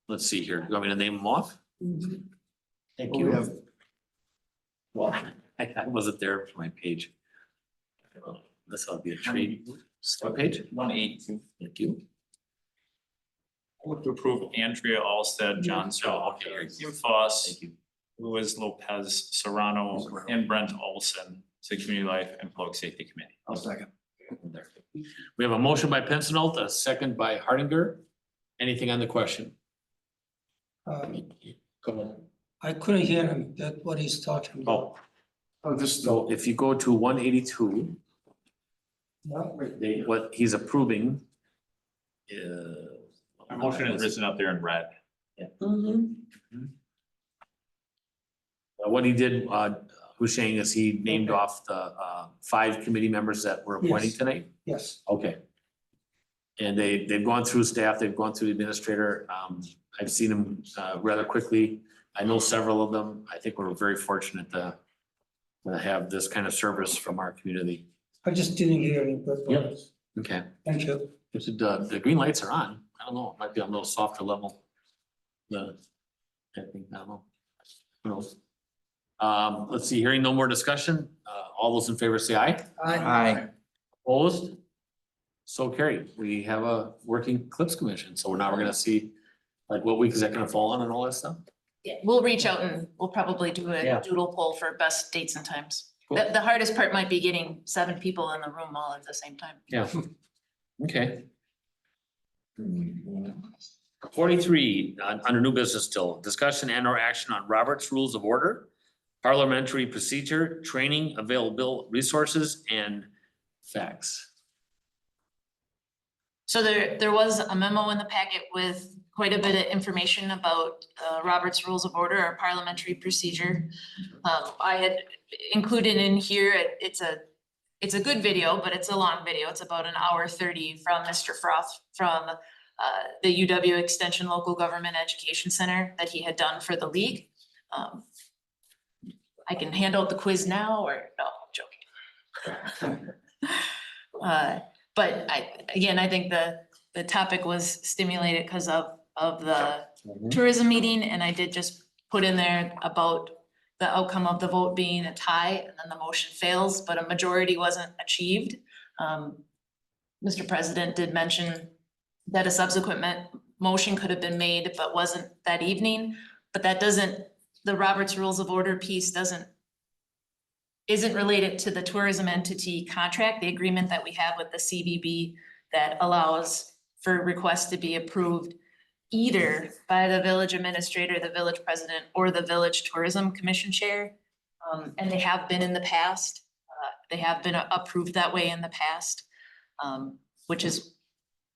let's see here. You want me to name them off? Thank Well, we you. have, Well, I wasn't there for my page. This will be a treat. What page? 182. Thank you. I would to approve Andrea Alstead, John Sell, Kim Foss, Thank you. Luis Lopez Serrano, and Brent Olson to Community Life and Public Safety Committee. I'll second. We have a motion by Pincinel, a second by Hardinger. Anything on the question? Go ahead. I couldn't hear him, that what he's talking about. Oh, Oh, this, so if you go to 182, what he's approving. My motion is written up there in red. What he did, Husheng, is he named off the 5 committee members that we're appointing Yes. tonight? Yes, Okay. And they've gone through staff, they've gone through the administrator. I've seen them rather quickly. I know several of them. I think we're very fortunate to have this kind of service from our community. I just didn't hear any good Yep. words. Okay. Thank you. The green lights are on. I don't know, it might be on a little softer level. I don't know. Who knows? Let's see, hearing no more discussion, all those in favor say aye. Aye. Opposed? So carried. We have a working Clips Commission, so now we're gonna see, like, what week is that gonna fall on and all that stuff? Yeah, we'll reach out and we'll probably do Yeah. a doodle poll for best dates and times. Cool. The hardest part might be getting 7 people in the room all at the same time. Yeah. Okay. 43, under new business still, discussion and or action on Robert's Rules of Order, parliamentary procedure, training, available resources, and facts. So there was a memo in the packet with quite a bit of information about Robert's Rules of Order, our parliamentary procedure. I had included in here, it's a good video, but it's a long video. It's about 1:30 from Mr. Froth from the UW Extension Local Government Education Center that he had done for the league. I can hand out the quiz now or no, I'm joking. But I think the topic was stimulated because of the tourism meeting, and I did just put in there about the outcome of the vote being a tie, and then the motion fails, but a majority wasn't achieved. Mr. President did mention that a subsequent motion could have been made, but wasn't that evening, but that doesn't, the Robert's Rules of Order piece isn't related to the tourism entity contract, the agreement that we have with the CVB that allows for requests to be approved either by the village administrator, the village president, or the village tourism commission chair. And they have been in the past. They have been approved that way in the past, which is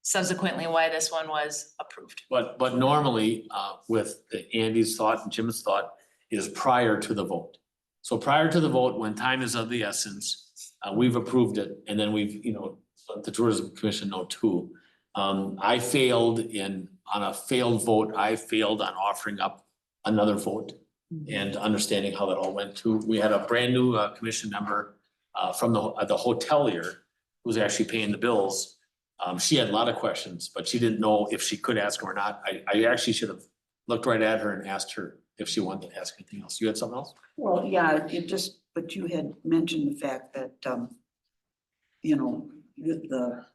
subsequently why this one was approved. But normally, with Andy's thought and Jim's thought, is prior to the vote. So prior to the vote, when time is of the essence, we've approved it, and then we've, let the tourism commission know too. I failed on a failed vote, I failed on offering up another vote and understanding how that all went too. We had a brand new commission member from the hotelier who's actually paying the bills. She had a lot of questions, but she didn't know if she could ask them or not. I actually should have looked right at her and asked her if she wanted to ask anything else. You had something else? Well, yeah, but you had mentioned the fact that, the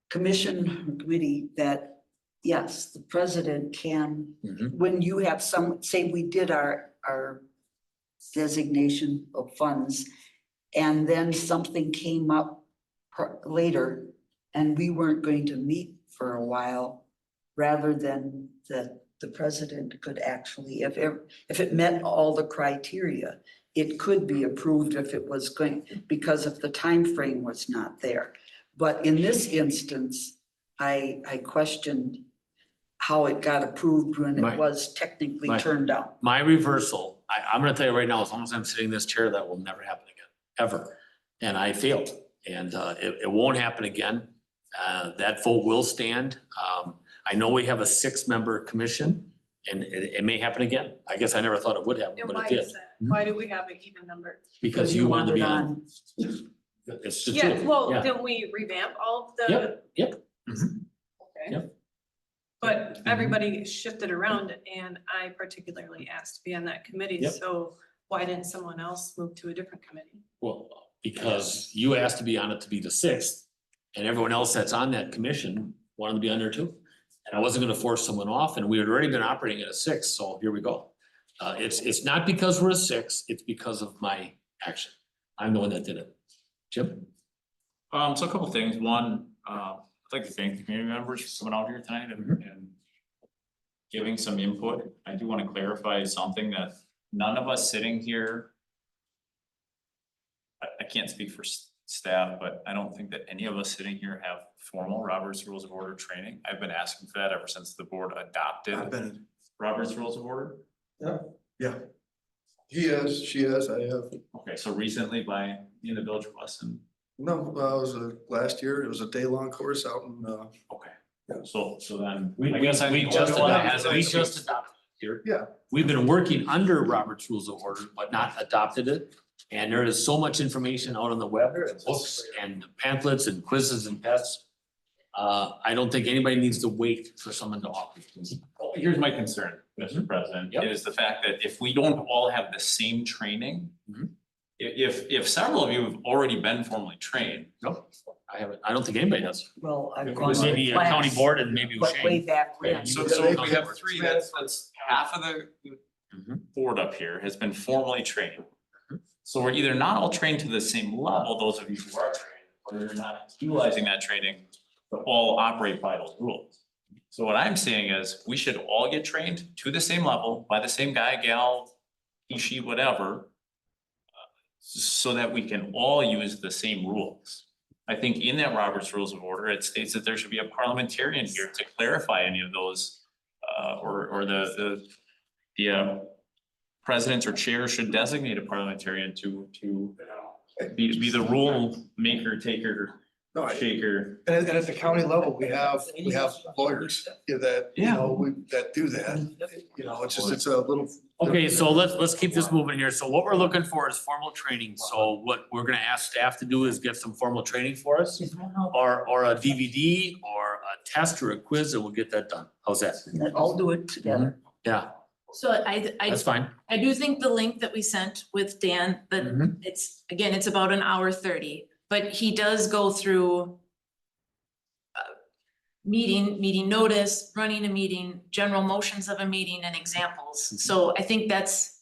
commission or committee that, yes, the president can, when you have say we did our designation of funds, and then something came up later, and we weren't going to meet for a while, rather than that the president could actually, if it met all the criteria, it could be approved if it was going, because if the time frame was not there. But in this instance, I questioned how it got approved when it was technically turned down. My reversal, I'm gonna tell you right now, as long as I'm sitting in this chair, that will never happen again, ever. And I failed, and it won't happen again. That vote will stand. I know we have a 6-member commission, and it may happen again. I guess I never thought it would happen, And but why it did. is that? Why do we have an even number? Because you wanted to be on. It's the truth. Yeah, well, Yeah. didn't we revamp all of the? Yep. Okay. Yep. But everybody shifted around, and I particularly asked to be on that committee, Yep. so why didn't someone else move to a different committee? Well, because you asked to be on it to be the 6th, and everyone else that's on that commission wanted to be on there too. And I wasn't gonna force someone off, and we had already been operating at a 6, so here we go. It's not because we're a 6, it's because of my action. I'm the one that did it. Jim? So a couple things. One, I'd like to thank the community members for coming out here tonight and giving some input. I do want to clarify something that none of us sitting here, I can't speak for staff, but I don't think that any of us sitting here have formal Robert's Rules of Order training. I've been asking for that ever since the board adopted Robert's Rules of Order. Yeah. He has, she has, I have. Okay, so recently by in the village of Weston, No, it was last year, it was a day-long course out in, Okay. So then, We I guess I we need just to one that adopted, has we it. just adopted it here. yeah. We've been working under Robert's Rules of Order, but not adopted it. And there is so much information out on the web, books and pamphlets and quizzes and tests. I don't think anybody needs to wait for someone to offer. Here's my concern, Mr. President, Yep. is the fact that if we don't all have the same training. Mhm. If several of you have already been formally trained, Nope, I haven't, I don't think anybody does. Well, I've gone to Maybe a county class, board and maybe but way Shane. back when. so Yeah, if we they- have three, that's half of the Mhm. board up here has been formally trained. So we're either not all trained to the same level, those of you who are trained, or you're not utilizing that training to all operate by those rules. So what I'm saying is, we should all get trained to the same level by the same guy, gal, he, she, whatever. So that we can all use the same rules. I think in that Robert's Rules of Order, it states that there should be a parliamentarian here to clarify any of those. Or the president or chair should designate a parliamentarian to be the rule maker, taker, No, shaker. And at the county level, we have lawyers that, you Yeah. know, that do that. You know, it's just, it's a little. Okay, so let's keep this moving here. So what we're looking for is formal training. So what we're gonna ask staff to do is get some formal training for us. Or a DVD or a test or a quiz, and we'll get that done. How's that? I'll do it together. Yeah, So that's fine. I do think the link that we sent with Dan, that Mhm. it's, again, it's about an hour 30, but he does go through meeting notice, running a meeting, general motions of a meeting and examples. So I think that's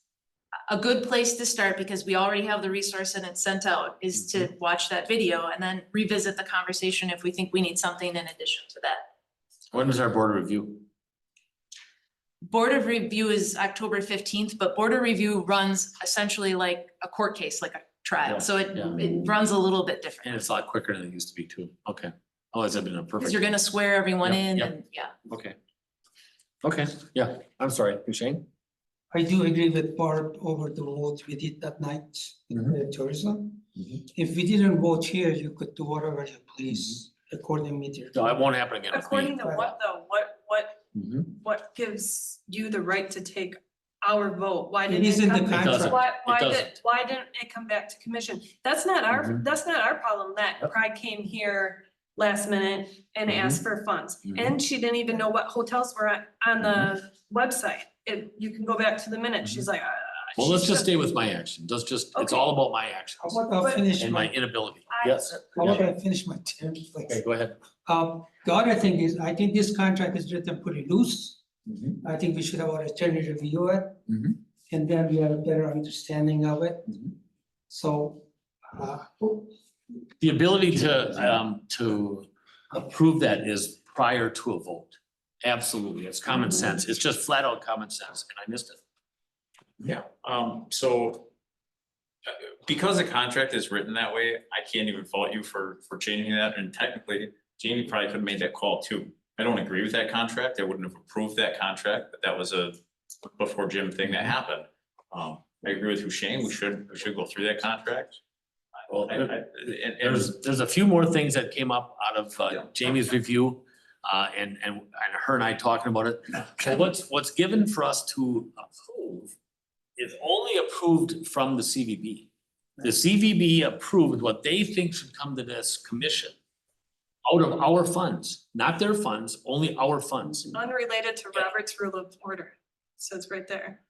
a good place to start because we already have the resource and it's sent out, is to watch that video and then revisit the conversation if we think we need something in addition to that. When is our board review? Board of Review is October 15th, but Board of Review runs essentially like a court case, like a Yeah, trial, so it yeah. runs a little bit And different. it's a lot quicker than it used to be too. Okay. Oh, has that been a perfect? Because you're gonna swear everyone Yep, in yep. and, yeah. Okay. Okay, yeah, I'm sorry, Shane? I do agree with Barb over the vote we did that night in the tourism. If we didn't vote here, you could do whatever you please according to your. No, it won't happen again with me. According to what though? Mhm. What gives you the right to take our vote? Why It didn't is it in the come? contract. Why didn't it come back to commission? That's not our problem that Pride came here last minute and asked for funds. And she didn't even know what hotels were on the website. You can go back to the minute. She's like, Well, let's just stay with my action. It's all about my actions How about I finish and my my, inability. I- Yes. how about I finish my term, Okay, please? go ahead. The other thing is, I think this contract is written pretty loose. I think we should have our attorney review it. Mhm. And then we have a better understanding of it. Mhm. So, The ability to approve that is prior to a vote. Absolutely. It's common sense. It's just flat out common sense, and I missed it. Yeah, so. Because the contract is written that way, I can't even fault you for changing that, and technically, Jamie probably could have made that call too. I don't agree with that contract, I wouldn't have approved that contract, but that was a before Jim thing that happened. I agree with you, Shane, we should go through that contract. Well, And there's a few more things that came up out of Jamie's review, and her and I talking about it. So what's given for us to approve is only approved from the CVB. The CVB approved what they think should come to this commission out of our funds, not their funds, only our funds. unrelated to Robert's Rule of Order. So it's right there.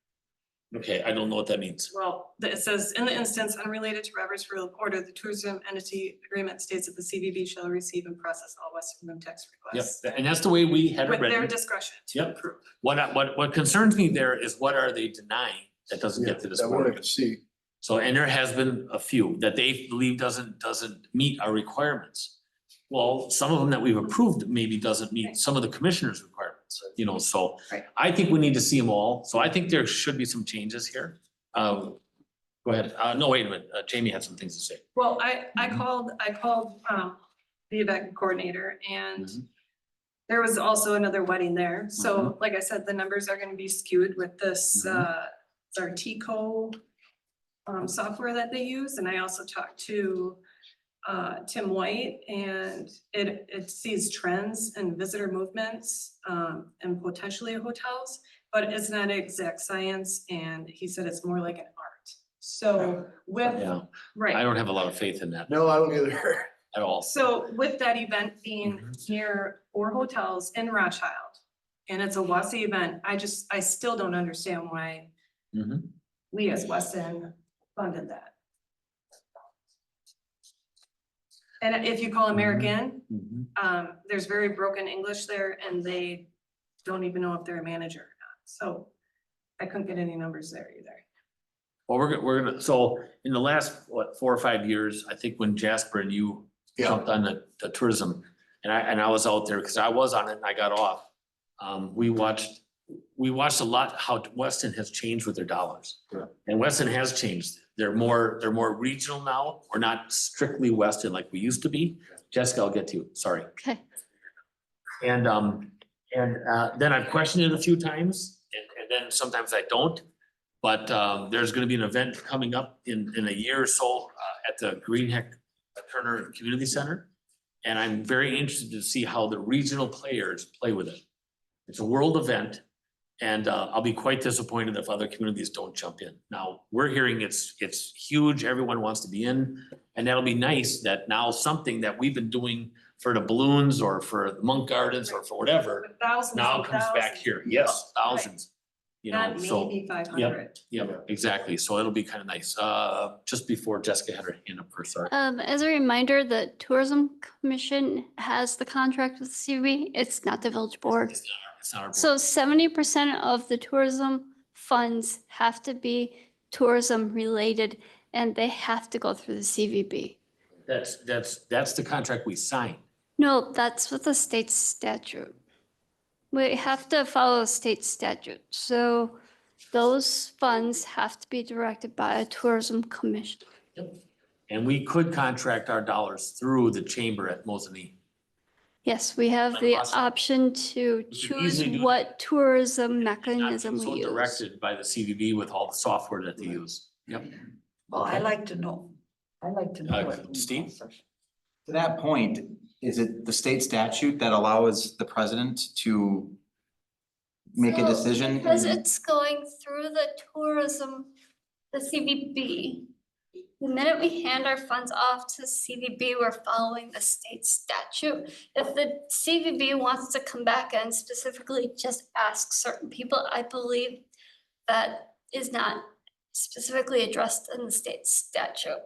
Okay, I don't know what that means. Well, it says, in the instance unrelated to Robert's Rule of Order, the tourism entity agreement states that the CVB shall receive and process all Western room tax Yep, requests. and that's the way we had it With their written. discretion to Yep. approve. What concerns me there is what are they denying that doesn't get to this That one I board? could see. So, and there has been a few that they believe doesn't meet our requirements. Well, some of them that we've approved maybe doesn't meet some of the commissioners' requirements, you know, so. Right. I think we need to see them all, so I think there should be some changes here. Go ahead, no, wait a minute, Jamie had some things to say. Well, I called the event coordinator and there was also another wedding there. So like I said, the numbers are gonna be skewed with this Zartico software that they use. And I also talked to Tim White, and it sees trends and visitor movements, and potentially hotels, but it's not exact science, and he said it's more like an art. So with, Yeah, I right, don't have a lot of faith in that No, I don't either. at all. so with that event being near 4 hotels in Rothschild, and it's a WASI event, I still don't understand why Mhm. we as Weston funded that. And if you call American, Mhm. there's very broken English there and they don't even know if they're a manager or not. So I couldn't get any numbers there either. Well, we're gonna, so in the last, what, 4 or 5 years, I think when Jasper and you Yeah. jumped on the tourism, and I was out there, because I was on it and I got off. We watched a lot how Weston has changed with their dollars. Yeah. And Weston has changed. They're more regional now. We're not strictly Weston like we used to be. Jessica, I'll get to you, sorry. Okay. And then I've questioned it a few times, and then sometimes I don't. But there's gonna be an event coming up in a year or so at the Greenheck Turner Community Center. And I'm very interested to see how the regional players play with it. It's a world event, and I'll be quite disappointed if other communities don't jump in. Now, we're hearing it's huge, everyone wants to be in, and that'll be nice that now something that we've been doing for the balloons or for the Monk Gardens or for whatever, Thousands now and comes back thousands. here. Yes, thousands. You know, Not so, maybe 500. yeah, exactly. So it'll be kind of nice. Just before Jessica had her hand up first, sorry. As a reminder, the Tourism Commission has the contract with the CB. It's not the village board. It's not our board. So 70% of the tourism funds have to be tourism related and they have to go through the CVB. That's the contract we signed. No, that's with the state statute. We have to follow state statute. So those funds have to be directed by a tourism commission. And we could contract our dollars through the chamber at Mosinee. Yes, we have the option to choose easily do what tourism Not mechanism we so use. directed by the CVB with all the software that they use. Yep. Well, I like to know. I like to know what. Steve? To that point, is it the state statute that allows the president to make a So, decision? Because it's going through the tourism, the CVB. The minute we hand our funds off to CVB, we're following the state statute. If the CVB wants to come back and specifically just ask certain people, I believe that is not specifically addressed in the state statute.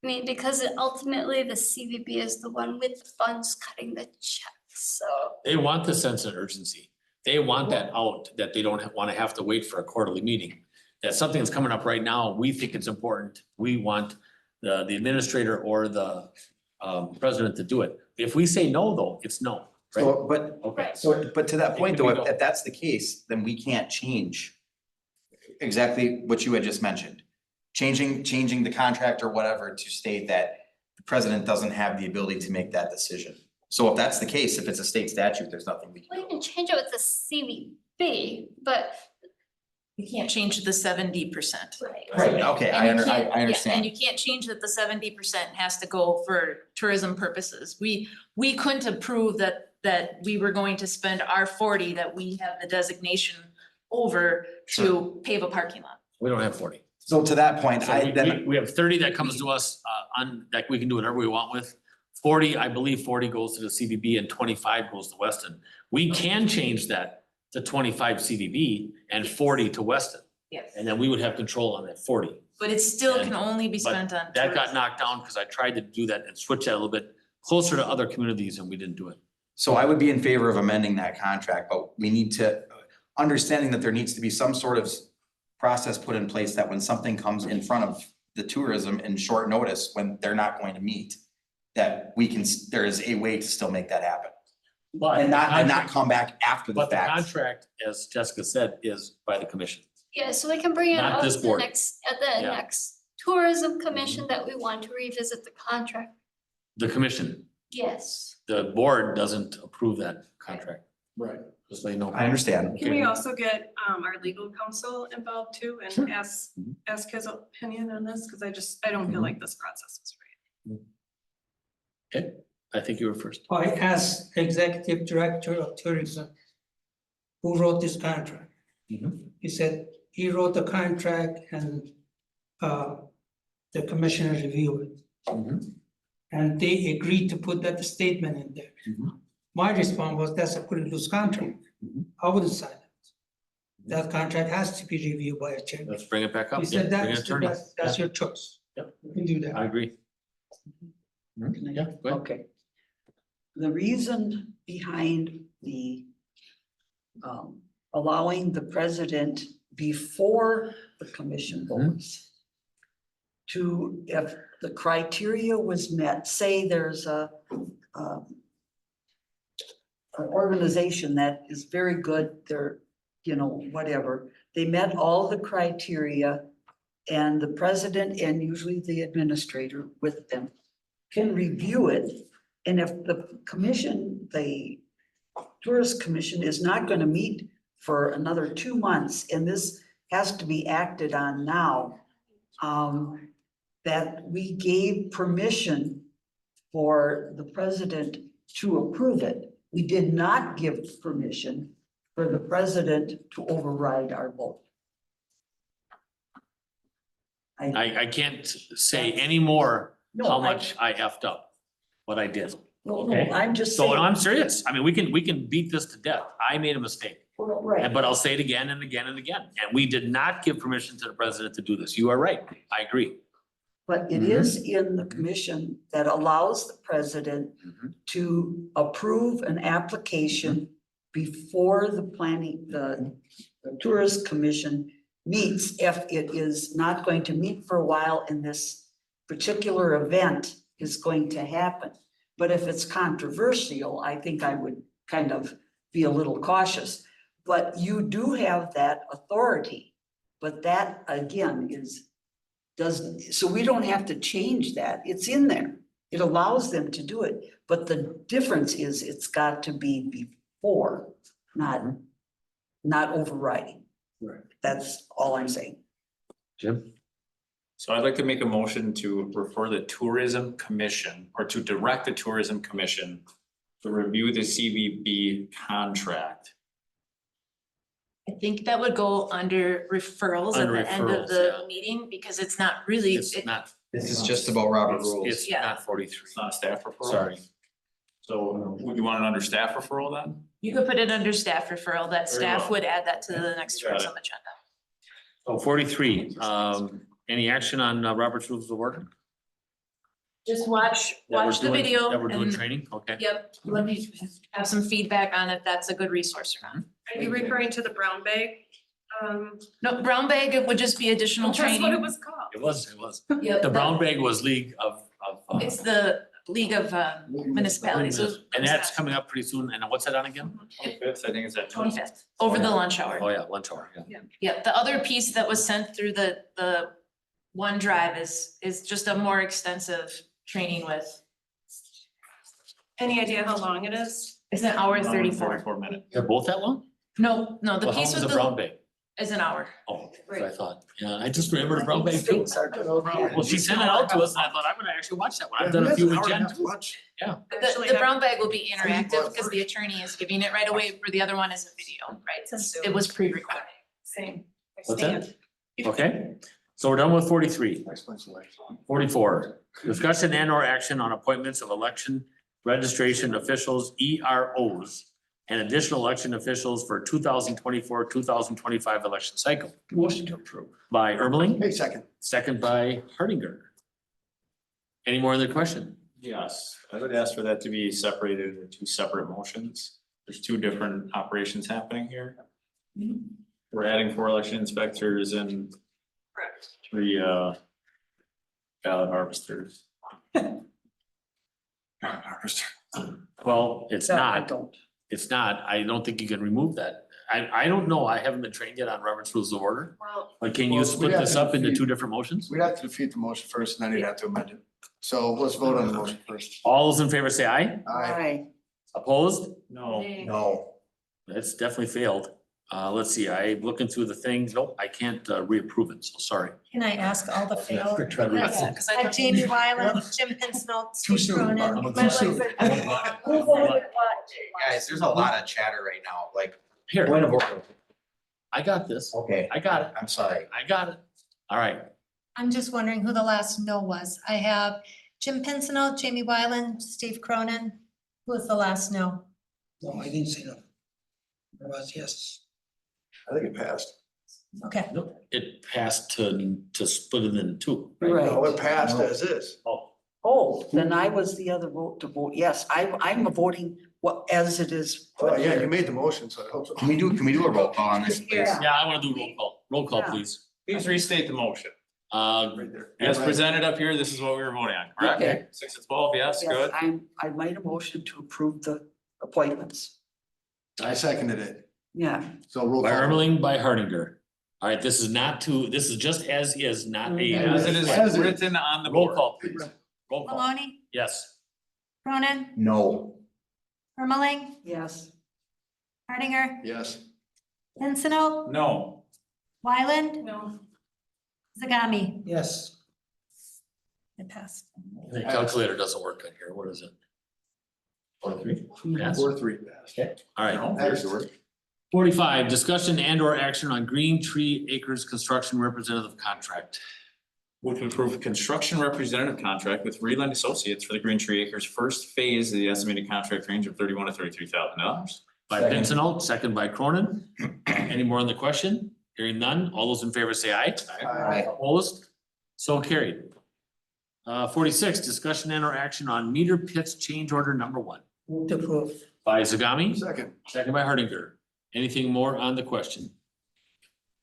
I mean, because ultimately the CVB is the one with the funds cutting the check, so. They want the sense of urgency. They want that out, that they don't want to have to wait for a quarterly meeting. That something that's coming up right now, we think it's important. We want the administrator or the president to do it. If we say no, though, it's no, right? So, but, Okay. but to that It point can though, be if that's the case, then we can't change exactly what you had just mentioned. Changing the contract or whatever to state that the president doesn't have the ability to make that decision. So if that's the case, if it's a state statute, there's nothing we can We do. can change it with the CVB, but. You can't change the 70%. Right, okay, And you can't- I yeah, understand. And you can't change that the 70% has to go for tourism purposes. We couldn't approve that we were going to spend our 40 that we have the designation over to pave a parking lot. We don't have 40. So to that point, So we have 30 that comes to us that we can do whatever we want with. 40, I believe 40 goes to the CVB and 25 goes to Weston. We can change that to 25 CVB and 40 to Weston. Yes. And then we would have control on that 40. But it still can And- only be But spent on that got tourism. knocked down because I tried to do that and switch that a little bit closer to other communities and we didn't do it. So I would be in favor of amending that contract, but we need to, understanding that there needs to be some sort of process put in place that when something comes in front of the tourism in short notice, when they're not going to meet, that we can, there is a way to still make that happen. But And not come back after the But the fact. contract, as Jessica said, is by the commission. Yeah, so we can bring it Not up this to the board. next, at the Yeah. next tourism commission that we want to revisit the contract. The commission, Yes. the board doesn't approve that contract. Right. Just so you know. I understand. Can we also get our legal counsel involved too and Sure. ask his opinion on this? Cause I don't feel like this process is right. Okay, I think you were first. I asked Executive Director of Tourism, who wrote this contract? He said he wrote the contract and the commissioner reviewed it. And they agreed to put that statement in there. My response was, that's a pretty loose contract. I wouldn't sign it. That contract has to be reviewed by a chairman. Let's bring it back up. He said Yeah, bring an that's, attorney. that's your choice. Yep. You can do that. I agree. Yeah, go ahead. Okay. The reason behind the allowing the president before the commission votes to, if the criteria was met, say there's an organization that is very good, they're, you know, whatever, they met all the criteria, and the president and usually the administrator with them can review it. And if the commission, the tourist commission is not gonna meet for another 2 months, and this has to be acted on now, that we gave permission for the president to approve it. We did not give permission for the president to override our vote. I can't say any more No, how I- much I effed up, what I did. No, Okay. I'm just So saying. I'm serious. I mean, we can beat this to death. I made a mistake. Well, right. But I'll say it again and again and again. And we did not give permission to the president to do this. You are right. I agree. But it is in the commission that allows the president to approve an application before the planning, the tourist commission meets, if it is not going to meet for a while and this particular event is going to happen. But if it's controversial, I think I would kind of be a little cautious. But you do have that authority, but that again doesn't, so we don't have to change that. It's in there. It allows them to do it, but the difference is it's got to be before, not overriding. Right. That's all I'm saying. Jim? So I'd like to make a motion to refer the tourism commission, or to direct the tourism commission to review the CVB contract. I think that would go under referrals at Under the end of referrals, the yeah. meeting, because it's not really. It's not. This is just about Robert rules. It's Yeah. not 43. It's not a staff referral. Sorry. So would you want it under staff referral then? You could put it under staff referral, that Very staff well. would add that to the next Got tourism it. agenda. So 43, any action on Robert's Rules of Order? Just watch That we're the doing- video. That we're doing and- training? Okay. Yep, let me have some feedback on if that's a good resource or not. Are you referring to the brown bag? No, brown bag, it would just be additional That's what it training. was called. It was. Yep, The brown bag was League of. It's the League of Municipalities. And that's coming up pretty soon. And what's that on again? 25th, I think it's at 25th, over the lunch hour. Oh, yeah, lunch hour, yeah. Yeah, the other piece that was sent through the OneDrive is just a more extensive training with, Any idea how long it is? it's an hour 34. 34 minutes. They're both that long? No, the Well, how piece long's with the brown the bag? is an hour. Oh, that's what I thought. Yeah, I just remember the brown bag too. States are gonna- Well, she sent it out to us and I thought, I'm gonna actually watch that one. I've done a few with Jen too. Yeah. The brown bag will be interactive because the attorney is giving it right away, where the other one is a video, right? It was pre-recorded. Same. What's that? Okay, so we're done with 43. 44, discussion and or action on appointments of election registration officials, EROs, and additional election officials for 2024, 2025 election cycle. Motion to approve. By Ermeling, Hey, second. second by Hardinger. Any more other question? Yes, I would ask for that to be separated into 2 separate motions. There's 2 different operations happening here. We're adding 4 election inspectors and 3 ballot harvesters. Well, it's No, I not, don't. it's not. I don't think you can remove that. I don't know. I haven't been trained yet on Robert's Rules of Order. Well, But can you Well, split we'd have this to up into defeat- 2 different motions? We'd have to defeat the motion first, and then you'd have to amend it. So let's vote on the motion first. All those in favor say aye. Aye. Aye. Opposed? No. No. That's definitely failed. Let's see, I'm looking through the things. Nope, I can't reapprove it, so sorry. Can I ask all the fail? Try to read it. Cause I Jamie Wyland, Jim Pinsnell, Too Steve soon, Cronin. Barb. Mike Too soon. Woodford. Guys, there's a lot of chatter right now, like, Here, point of order. I got this. Okay, I got it. I'm sorry. I got it. All right. I'm just wondering who the last no was. I have Jim Pinsonel, Jamie Wyland, Steve Cronin. Who was the last no? No, I didn't say no. It was yes. I think it passed. Okay, Nope, it passed to split it into two. Right. No, it passed as is. Oh, Oh, then I was the other vote to vote, yes, I'm voting what, as it is. Oh, put yeah, you here. made the motion, so I hope so. Can we do a roll call on this, please? Yeah. yeah, I wanna do roll call. Roll call, Yeah. please. Please restate the motion. Right there. As presented up here, this is what we were voting on, correct? Okay. 6 to 12, yes, Yes, good. I made a motion to approve the appointments, I seconded it, yeah. so roll By call. Ermeling, by Hardinger. All right, this is not to, this is just as is, not a. As it As is is. written on the Roll board. call, please. Roll call. Maloney, Yes. Cronin, No. Ermeling, Yes. Hardinger, Yes. Pinsonel, No. Wyland. No. Zagami. Yes. It passed. The calculator doesn't work on here. What is it? 43? Yes. 4-3 passed. Okay, all right. There's the word. 45, discussion and or action on Green Tree Acres Construction Representative Contract. Move to approve a construction representative contract with Reland Associates for the Green Tree Acres first phase of the estimated contract range of $31,000 to $33,000. By Pincinel, second by Cronin. Any more on the question? Hearing none, all those in favor say aye. Aye. Opposed? So carried. 46, discussion and or action on meter pits change order number 1. Move to approve. By Zagami, Second. second by Hardinger. Anything more on the question?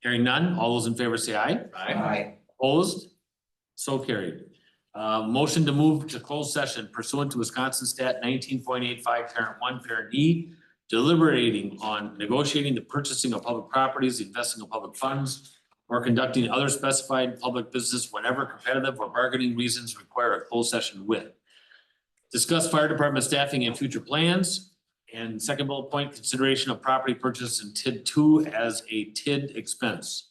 Hearing none, all those in favor say aye. Aye. Opposed? So carried. Motion to move to closed session pursuant to Wisconsin Stat 19.85 parent 1, parent E, deliberating on negotiating the purchasing of public properties, investing of public funds, or conducting other specified public business whenever competitive or bargaining reasons require a closed session with. Discuss fire department staffing and future plans. And second bullet point, consideration of property purchase in TID 2 as a TID expense.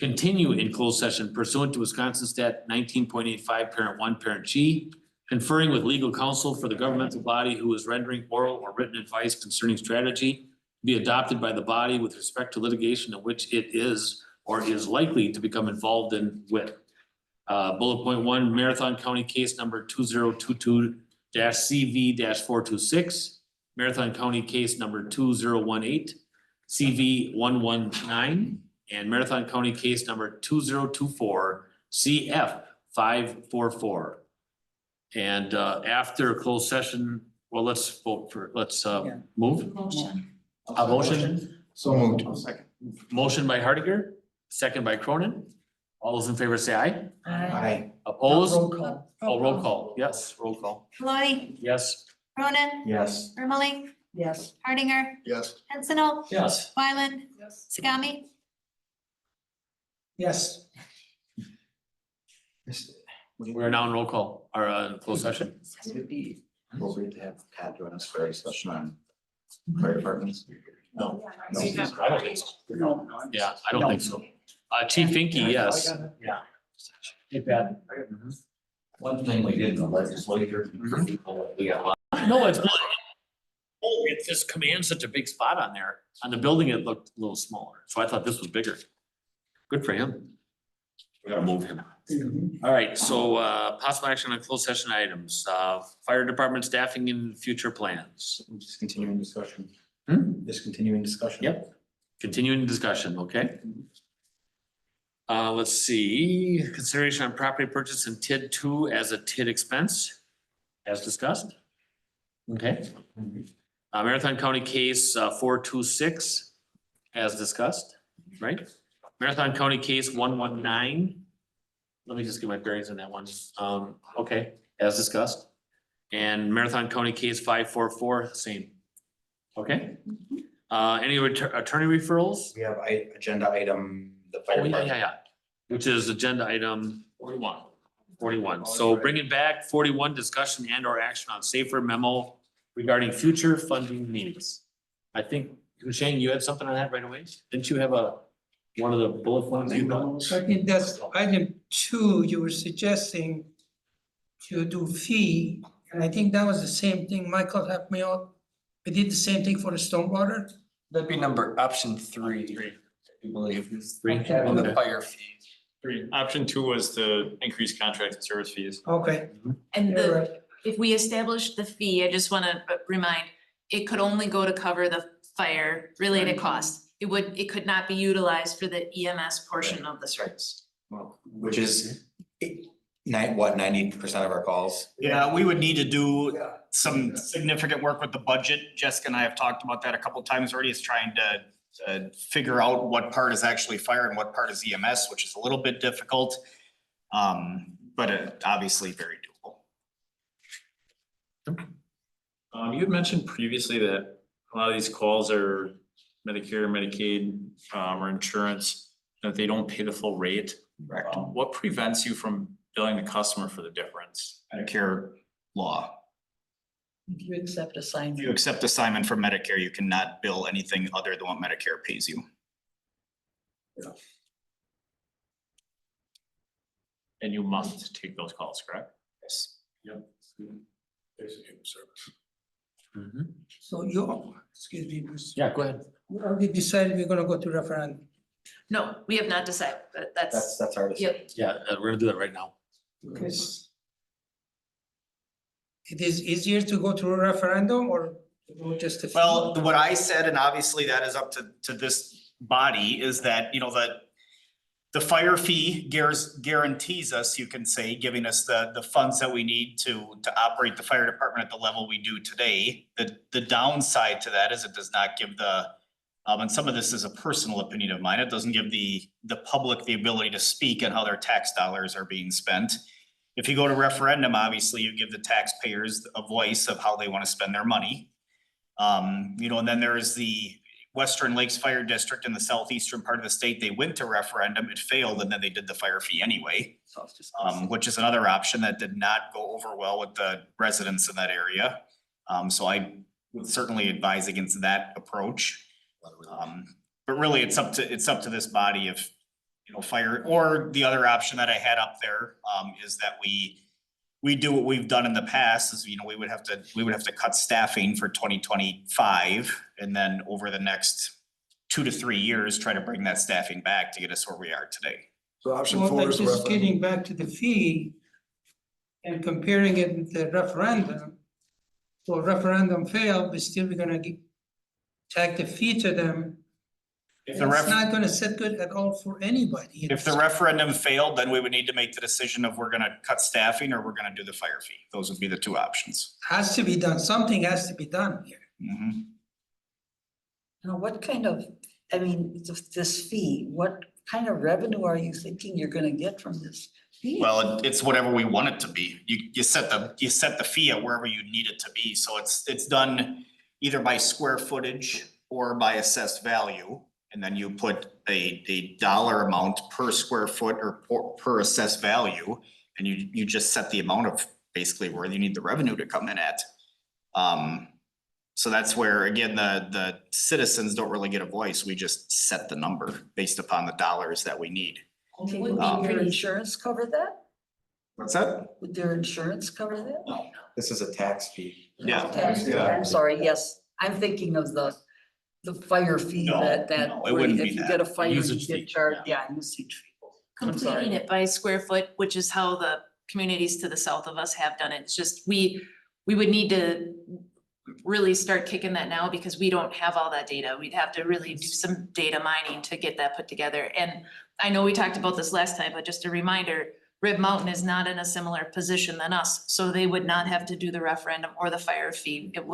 Continue in closed session pursuant to Wisconsin Stat 19.85 parent 1, parent G, conferring with legal counsel for the governmental body who is rendering oral or written advice concerning strategy to be adopted by the body with respect to litigation in which it is or is likely to become involved in with. Bullet point 1, Marathon County case number 2022-CV-426, Marathon County case number 2018, CV-119, and Marathon County case number 2024, CF-544. And after closed session, well, let's vote for, let's move. Motion. A motion, So moved. Second. motion by Hardinger, second by Cronin. All those in favor say aye. Aye. Opposed? Roll call. Oh, roll call, yes, roll call, Maloney, yes. Cronin, Yes. Ermeling, Yes. Hardinger, Yes. Pinsonel, Yes. Wyland, Zagami. Yes. We are now in roll call, or closed session. Would it be appropriate to have Pat join us for a discussion on fire departments? No. No. I don't think so. No. Yeah, I don't think so. Chief Finke, yes. Yeah. Hey, Pat. One thing we did in the legislature, we got a lot. No, it's not. Oh, it just commands such a big spot on there. On the building, it looked a little smaller, so I thought this was bigger. Good for him. We gotta move him. All right, so possible action on closed session items, fire department staffing and future plans. Just continuing discussion. Hmm? Just continuing discussion. Yep, continuing discussion, okay? Let's see, consideration on property purchase in TID 2 as a TID expense, as discussed. Okay. Marathon County case 426, as discussed, right? Marathon County case 119. Let me just get my bearings on that one. Okay, as discussed. And Marathon County case 544, same. Okay? Any attorney referrals? We have agenda item, the Oh, fire yeah, department. yeah. Which is agenda item 41. 41. So bring it back, 41, discussion and or action on safer memo regarding future funding needs. I think Shane, you had something on that right away? Didn't you have one of the bullet points you thought? I think that's item 2, you were suggesting to do fee, and I think that was the same thing, Michael helped me out. We did the same thing for the stormwater. That'd be option 3, I believe, is Three? on the Okay. fire fee. 3. Option 2 was to increase contracted service fees. Okay, And you're the, right. if we establish the fee, I just wanna remind, it could only go to cover the fire related costs. It could not be utilized for the EMS portion of the service. Which is 90% of our calls? Yeah, we would need to do some significant work with the budget. Jessica and I have talked about that a couple times already, is trying to figure out what part is actually fire and what part is EMS, which is a little bit difficult. But obviously very doable. You had mentioned previously that a lot of these calls are Medicare, Medicaid, or insurance, that they don't pay the full rate. Correct. What prevents you from billing the customer for the difference? Medicare law. If you accept If assignment. you accept assignment from Medicare, you cannot bill anything other than what Medicare pays you. And you must take those calls, correct? Yes. Yep. So you, excuse me, Bruce. Yeah, go ahead. We already decided we're gonna go to referendum. No, we have not decided, but that's, That's our decision. yep. Yeah, we're gonna do that right now. Because it is easier to go through a referendum or to go just a. Well, what I said, and obviously that is up to this body, is that, you know, that the fire fee guarantees us, you can say, giving us the funds that we need to operate the fire department at the level we do today. The downside to that is it does not give and some of this is a personal opinion of mine, it doesn't give the public the ability to speak on how their tax dollars are being spent. If you go to referendum, obviously you give the taxpayers a voice of how they want to spend their money. You know, and then there is the Western Lakes Fire District in the southeastern part of the state. They went to referendum, it failed, and then they did the fire fee anyway. Which is another option that did not go over well with the residents in that area. So I would certainly advise against that approach. But really, it's up to this body if, you know, fire, or the other option that I had up there, is that we do what we've done in the past, is, you know, we would have to cut staffing for 2025, and then over the next 2 to 3 years, try to bring that staffing back to get us where we are today. So option Well, 4 but is just referendum. getting back to the fee and comparing it with the referendum. So referendum failed, but still we're gonna tag the fee to them. If It's the not gonna set good at all for anybody. if the referendum failed, then we would need to make the decision of we're gonna cut staffing or we're gonna do the fire fee. Those would be the 2 options. Has to be done, something has to be done here. Mhm. Now, what kind of, I mean, this fee, what kind of revenue are you thinking you're gonna get from this fee? Well, it's whatever we want it to be. You set the fee at wherever you need it to be, so it's done either by square footage or by assessed value. And then you put a dollar amount per square foot or per assessed value, and you just set the amount of basically where you need the revenue to come in at. So that's where, again, the citizens don't really get a voice. We just set the number based upon the dollars that we need. Okay, would their insurance cover that? What's that? Would their insurance cover that? This is a tax fee. Yeah. I'm sorry, yes, I'm thinking of the fire fee No, that no, it wouldn't be if you that. get a fire, you Usage fee, get charged, yeah, usage fee. I'm sorry. Completing it by square foot, which is how the communities to the south of us have done it. It's just, we would need to really start kicking that now because we don't have all that data. We'd have to really do some data mining to get that put together. And I know we talked about this last time, but just a reminder, Rib Mountain is not in a similar position than us, so they would not have to do the referendum or the fire fee. It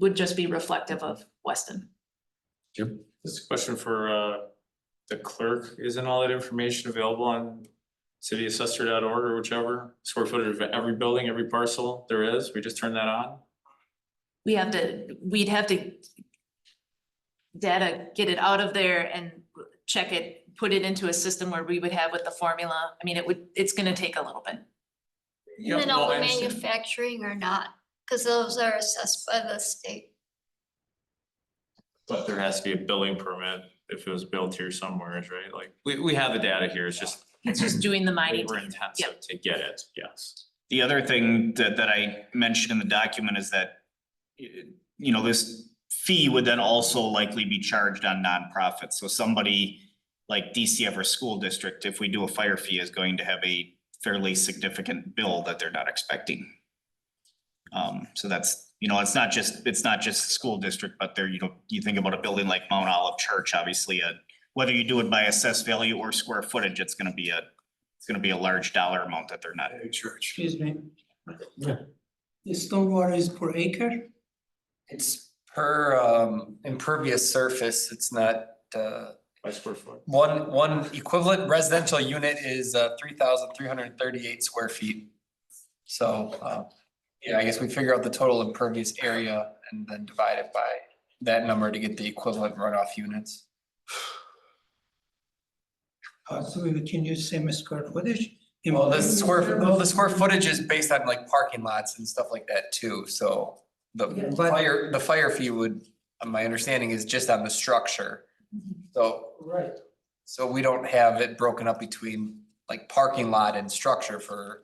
would just be reflective of Weston. Jim? This is a question for the clerk. Isn't all that information available on cityassessor.org or whichever square footage of every building, every parcel there is? We just turn that on? We'd have to get it out of there and check it, put it into a system where we would have with the formula. I mean, it's gonna take a little bit. And then all the manufacturing or not, because those are assessed by the state. But there has to be a building permit if it was built here somewhere, right? Like, we have the data here, it's just. It's just doing the mining. Labor intensive to get it, yes. The other thing that I mentioned in the document is that, you know, this fee would then also likely be charged on nonprofits. So somebody like DCF or school district, if we do a fire fee, is going to have a fairly significant bill that they're not expecting. So that's, you know, it's not just the school district, but there, you know, you think about a building like Mount Olive Church, obviously, whether you do it by assessed value or square footage, it's gonna be a large dollar amount that they're not. Church. Excuse me. Yeah. The stormwater is per acre? It's per impervious surface, it's not By square foot. one equivalent residential unit is 3,338 square feet. So yeah, I guess we figure out the total impervious area and then divide it by that number to get the equivalent runoff units. So we can use same square footage? Well, the square footage is based on like parking lots and stuff like that too, so the fire fee would, my understanding is just on the structure. So. Right. So we don't have it broken up between like parking lot and structure for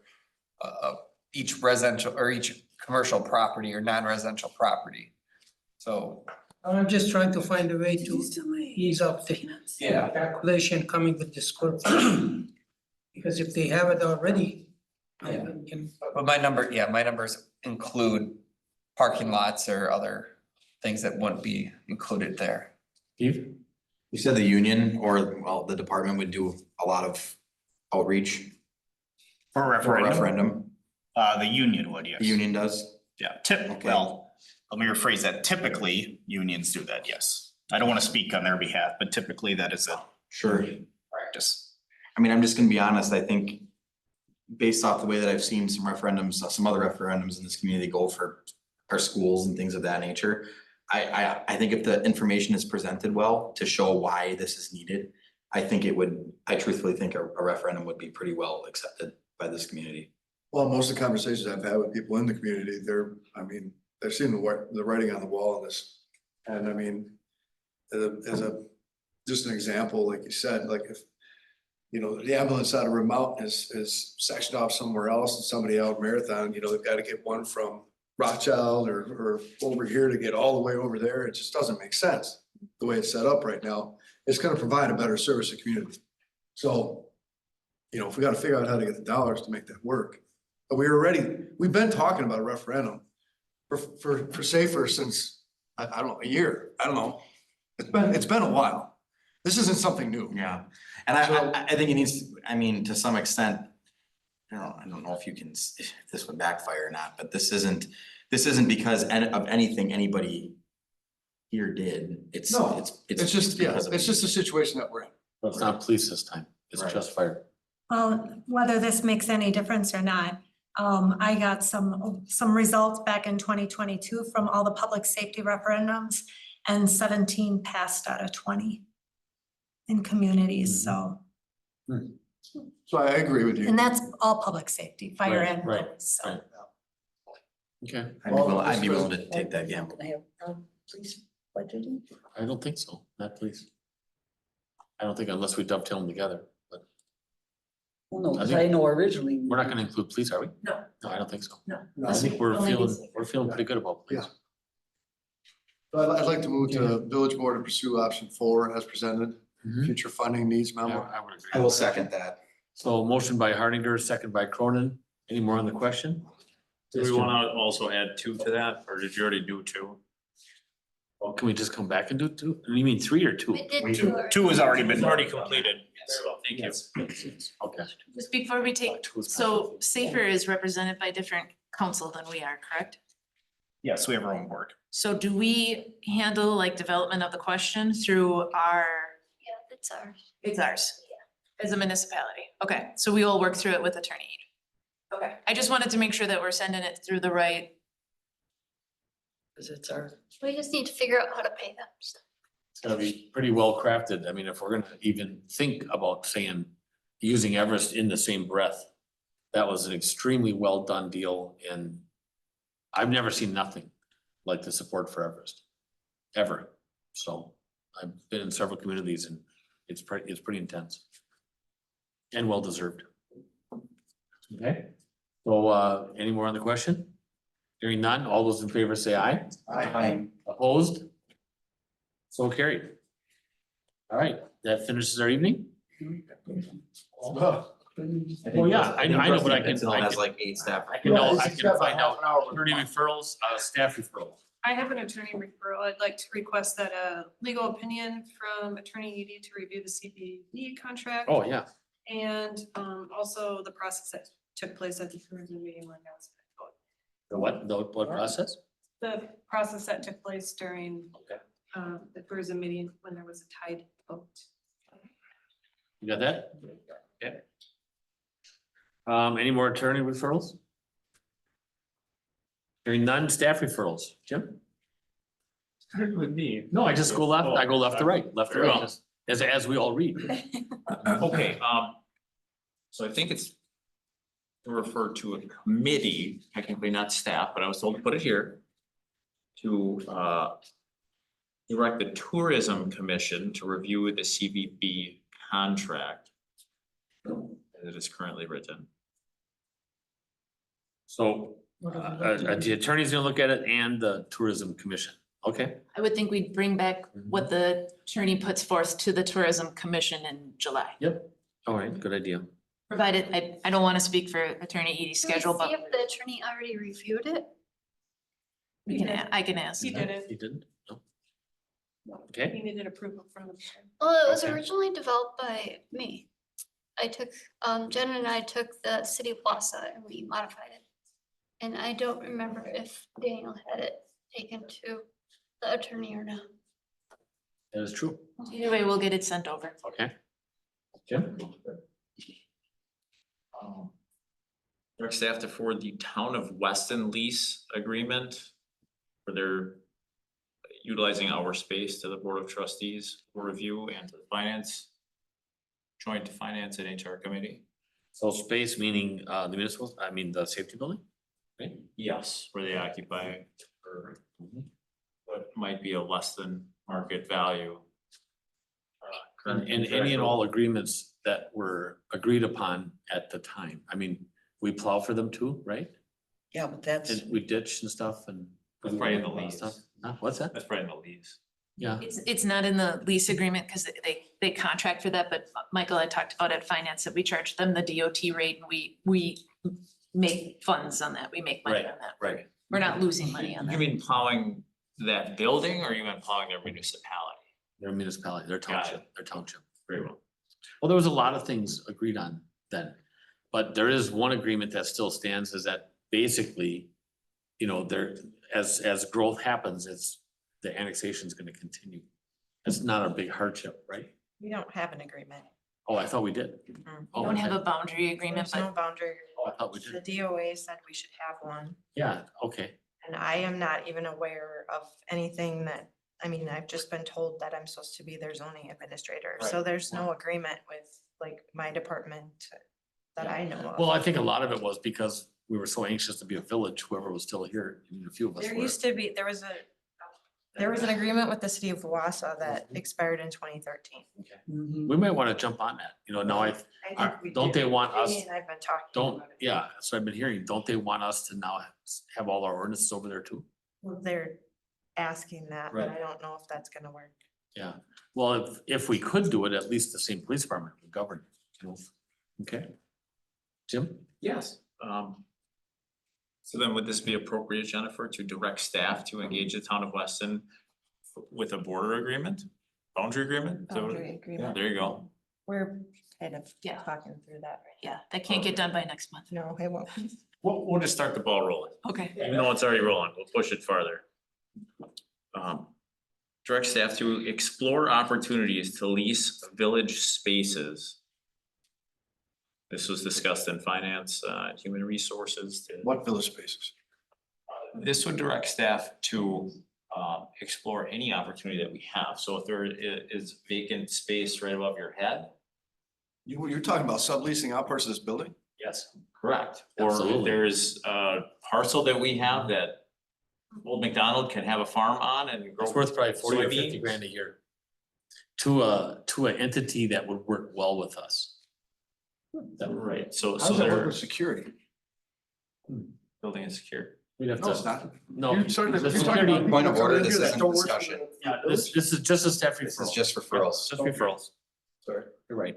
each residential or each commercial property or non-residential property. So. I'm just trying to find a way to ease up the calculation coming with the square footage. Because if they have it already, I can. But my numbers include parking lots or other things that wouldn't be included there. Steve? You said the union or, well, the department would do a lot of outreach For a for a referendum, referendum. the union would, yes. The union does? Yeah, Okay. well, let me rephrase that. Typically, unions do that, yes. I don't wanna speak on their behalf, but typically that is a Sure. practice. I mean, I'm just gonna be honest, I think based off the way that I've seen some referendums, some other referendums in this community go for our schools and things of that nature. I think if the information is presented well to show why this is needed, I truthfully think a referendum would be pretty well accepted by this community. Well, most of the conversations I've had with people in the community, they're seeing the writing on the wall on this. And I mean, just an example, like you said, like if, you know, the ambulance out of Rim Mountain is sectioned off somewhere else and somebody out Marathon, you know, they've got to get one from Rothschild or over here to get all the way over there. It just doesn't make sense the way it's set up right now. It's gonna provide a better service to the community. So, you know, if we gotta figure out how to get the dollars to make that work. But we've been talking about a referendum for safer since, I don't know, a year. I don't know. It's been a while. This isn't something new. Yeah, and I think it needs, I mean, to some extent, I don't know if this would backfire or not, but this isn't because of anything anybody here did. It's just a situation that we're in. But it's not police this time, it's Right. just fire. Well, whether this makes any difference or not, I got some results back in 2022 from all the public safety referendums, and 17 passed out of 20 in communities, so. So I agree with you. And that's all public safety, fire and Right, police, so. right. Okay, I'd be willing to take that gamble. Please, budgeting? I don't think so, not police. I don't think unless we dovetail them together, but Well, no, I because think- I know originally. we're not gonna include police, are we? No. No, I don't think so. No. I think we're Only feeling pretty good about police. Yeah. So I'd like to move to village board to pursue option 4 as presented, Mhm. future funding needs Yeah, memo. I would agree. I will second that. So motion by Hardinger, second by Cronin. Any more on the question? Do we wanna also add 2 to that, or did you already do 2? Well, can we just come back and do 2? You mean 3 or 2? We did two. 2 has already been. It's already completed, so thank you. Okay. Just before we take, so Safer is represented by different council than we are, correct? Yes, we have our own board. So do we handle like development of the question through our, Yeah, it's ours. it's ours? As a municipality, okay, so we will work through it with attorney. Okay, I just wanted to make sure that we're sending it through the right. Because it's our. We just need to figure out how to pay them. It's gonna be pretty well crafted. I mean, if we're gonna even think about saying, using Everest in the same breath, that was an extremely well done deal, and I've never seen nothing like the support for Everest, ever. So I've been in several communities and it's pretty intense. And well deserved. Okay, so any more on the question? Hearing none, all those in favor say aye. Aye. Opposed? So carried. All right, that finishes our evening. Oh, yeah, I know, but I can, Has like 8 staff. I can find out attorney referrals, staff referrals. I have an attorney referral. I'd like to request that a legal opinion from Attorney Edie to review the CBD contract. Oh, yeah. And also the process that took place at the tourism meeting when I was. The what process? The process that took place during Okay. the tourism meeting when there was a tied vote. You got that? Okay. Any more attorney referrals? Hearing none, staff referrals. Jim? Starting with me. No, I just go left, I go left to right, left to Very right, well. as we all read. Okay, so I think it's to refer to a committee, technically not staff, but I was told to put it here. To direct the Tourism Commission to review the CVB contract. As it is currently written. So, the attorney's gonna look at it and the tourism commission, okay? I would think we'd bring back what the attorney puts forth to the tourism commission in July. Yep. All right, good idea. Provided, I don't want to speak for Attorney Edie's Can we schedule, see but if the attorney already reviewed it? we can, I can ask. He didn't. You didn't? No? Okay, He needed approval from the board. Well, it was Okay. originally developed by me. I took, Jen and I took the city of Wausau and we modified it. And I don't remember if Daniel had it taken to the attorney or not. that is true, Either way, we'll get it sent over. okay? Jim? Direct staff to forward the town of Weston lease agreement for their utilizing our space to the Board of Trustees for review and to the finance. Joint finance and HR committee. So space meaning, the municipal, I mean, the safety building? Right? Yes, where they occupy for what might be a less than market value. And any and all agreements that were agreed upon at the time, I mean, we plow for them too, right? Yeah, but that's, And we ditch and stuff and. That's probably in the all that lease. stuff. Huh, what's that? That's probably in the lease. Yeah, It's not in the lease agreement because they contract for that, but Michael, I talked about at finance that we charge them the DOT rate and we make funds on that. We make money on that. right. We're not losing money on You that. mean plowing that building or you mean plowing their municipality? They're municipality, they're Got township, they're township. Very well. Well, there was a lot of things agreed on then, but there is one agreement that still stands is that basically, you know, there, as growth happens, the annexation is gonna continue. It's not a big hardship, right? We don't have an agreement. Oh, I thought we did. We Oh, don't have okay. a boundary agreement, There's no but boundary. Oh, I thought we The did. DOA said we should have one, Yeah, okay. and I am not even aware of anything that, I mean, I've just been told that I'm supposed to be their zoning administrator, so Right. there's no agreement with like my department that I know of. Well, I think a lot of it was because we were so anxious to be a village, whoever was still here, I mean, a few of us There were. used to be, there was an agreement with the city of Wausau that expired in 2013. We might wanna jump on that, you know, now I think we don't do. they want us, Jamie and I've been talking don't, about it. yeah, so I've been hearing, don't they want us to now have all our ordinances over there too? Well, they're asking that, but Right. I don't know if that's gonna work. Yeah, well, if we could do it, at least the same police department would govern, you know, okay? Jim? Yes. So then would this be appropriate, Jennifer, to direct staff to engage the town of Weston with a border agreement, boundary agreement? Is that what- Boundary agreement. There you go. We're kind of Yeah. talking through that right yeah, that can't get done by next month. now. No, it won't. We'll just start the ball rolling. Okay. Even though it's already rolling, we'll push it farther. Direct staff to explore opportunities to lease village spaces. This was discussed in finance, human resources. What village spaces? This would direct staff to explore any opportunity that we have. So if there is vacant space right above your head. You're talking about subleasing out parts of this building? Yes. Correct. Or if Absolutely. there's a parcel that we have that Old McDonald can have a farm on and grow. It's worth probably 40 or 50 soybeans. grand a year. To an entity that would work well with us. Right, so How does that work they're with security? building and secure. We'd have No, it's to, not. no. You're starting to- the you're talking about security- Point of order, Here this that isn't don't work for discussion. Yeah, this is just a staff This is referral. just referrals. Just referrals. Sorry. You're right.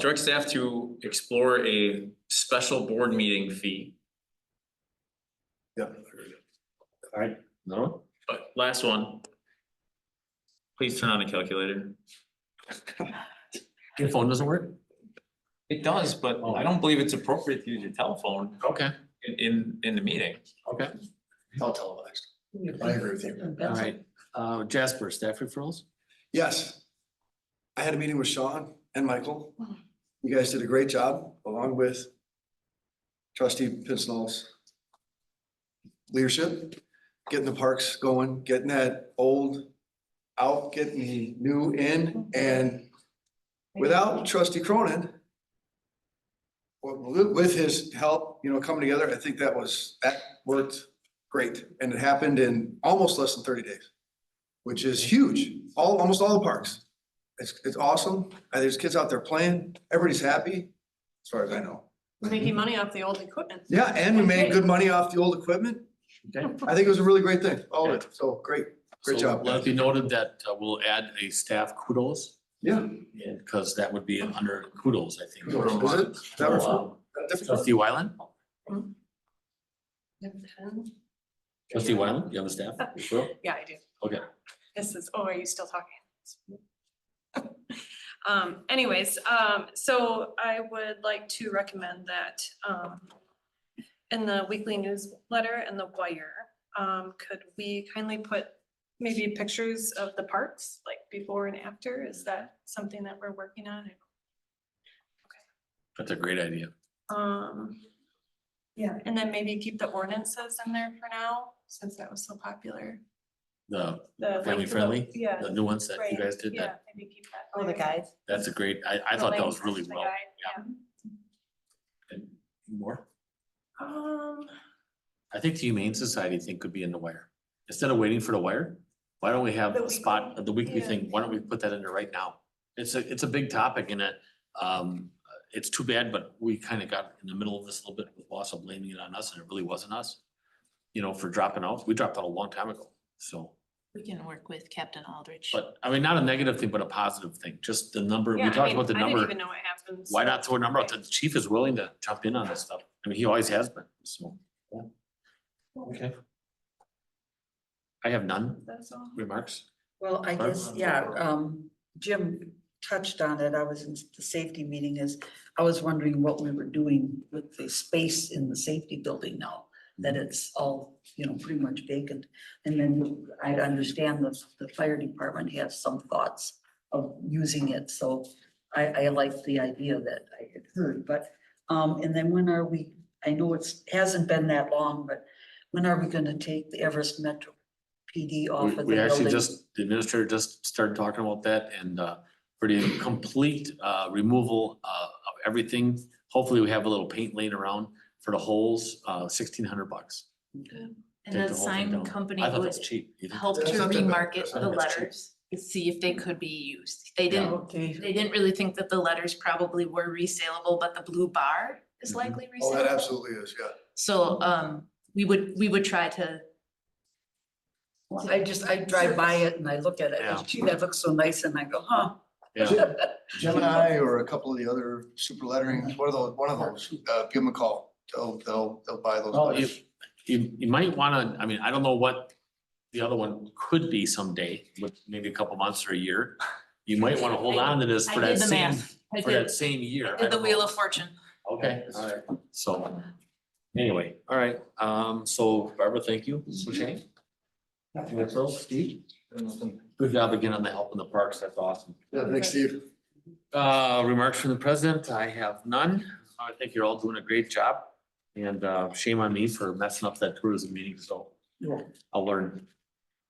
Direct staff to explore a special board meeting fee. Yeah. All right, no? But last one. Please turn on the calculator. Your phone doesn't work? It does, but I don't believe it's appropriate to use your telephone Okay, in the meeting. okay. It's all televised. I agree with you. All right, Jasper, staff referrals? Yes. I had a meeting with Sean and Michael. You guys did a great job along with trustee Pincinel's leadership, getting the parks going, getting that old out, getting the new in, and without trustee Cronin, with his help, you know, coming together, I think that worked great. And it happened in almost less than 30 days, which is huge. Almost all the parks. It's awesome. There's kids out there playing. Everybody's happy, as far as I know. Making money off the old equipment. Yeah, and we made good money off the old equipment. Okay. I think it was a really great thing, all of it. So great So job. Let it guys. be noted that we'll add a staff kudos, Yeah. because that would be under kudos, I think. Is it? Is that referral? Trustee Wyland? Trustee Wyland, you have a staff referral? Yeah, I do. Okay. This is, oh, are you still talking? Anyways, so I would like to recommend that, in the weekly newsletter and the wire, could we kindly put maybe pictures of the parks, like before and after? Is that something that we're working on? That's a great idea. Yeah, and then maybe keep the ordinances in there for now, since that was so popular. The The family link to the- friendly, Yeah. the new ones that you Right, guys did, yeah, that, maybe keep that. Oh, the guide. that's a great, I The thought that link was really to the well. guide, And more? yeah. I think the Humane Society thing could be in the wire. Instead of waiting for the wire, why don't we have The a spot, the weekly yeah. thing, why don't we put that in there right now? It's a big topic and it's too bad, but we kind of got in the middle of this a little bit with Wausau blaming it on us and it really wasn't us. You know, for dropping out, we dropped out a long time ago, so. We can work with Captain Aldrich. But I mean, not a negative thing, but a positive thing, just the number, we Yeah, I talked mean, about the I didn't number. even know what happens. Why not throw a number out? The chief is willing to jump in on this stuff. I mean, he always has been, so. Yeah. Okay. I have none That's all. remarks. Well, I guess, yeah, Jim touched on it. I was in the safety meeting I was wondering what we were doing with the space in the safety building now, that it's all, pretty much vacant. And then I understand that the fire department has some thoughts of using it, so I liked the idea that I had heard, but, and then when are we, I know hasn't been that long, but when are we gonna take the Everest Metro PD off of the We actually building? the administrator just started talking about that and for the complete removal of everything. Hopefully we have a little paint laying around for the holes, $1,600. And Take the the whole thing sign down. company I thought that would was cheap. You think help that's- to That's not that bad. remarket That's not the that cheap. letters to see if they could be used. They didn't, Okay. they didn't really think that the letters probably were resaleable, but the blue bar is Mhm. likely Oh, that resaleable. absolutely is, yeah. So, we would try to. Well, I drive by it and I look at it, Yeah. and gee, that looks so nice, and I go, huh. Yeah, Gemini or a couple of the other super letterings, one of those, give them a call. They'll buy those. well, letters. you might wanna, I mean, I don't know what the other one could be someday, with maybe a couple months or a year. You might wanna hold on to this I for did that the same, math. I for that did, same year. I did the Wheel of Fortune. Okay, all right, so, anyway, all right, so Barbara, thank you, Shane. Nothing else, Steve? Good job again on the help in the parks, that's awesome. Yeah, thanks, Steve. Remarks from the president, I have none. I think you're all doing a great job. And shame on me for messing up that tourism meeting, so I'll learn.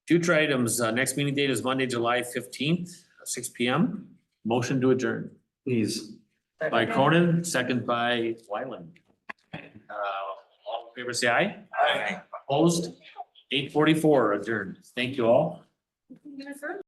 Future items, next meeting date is Monday, July 15th, 6 PM. Motion to adjourn. Please. By Cronin, second by Wyland. All in Favor say aye. Aye. Opposed? 8:44 adjourned. Thank you all.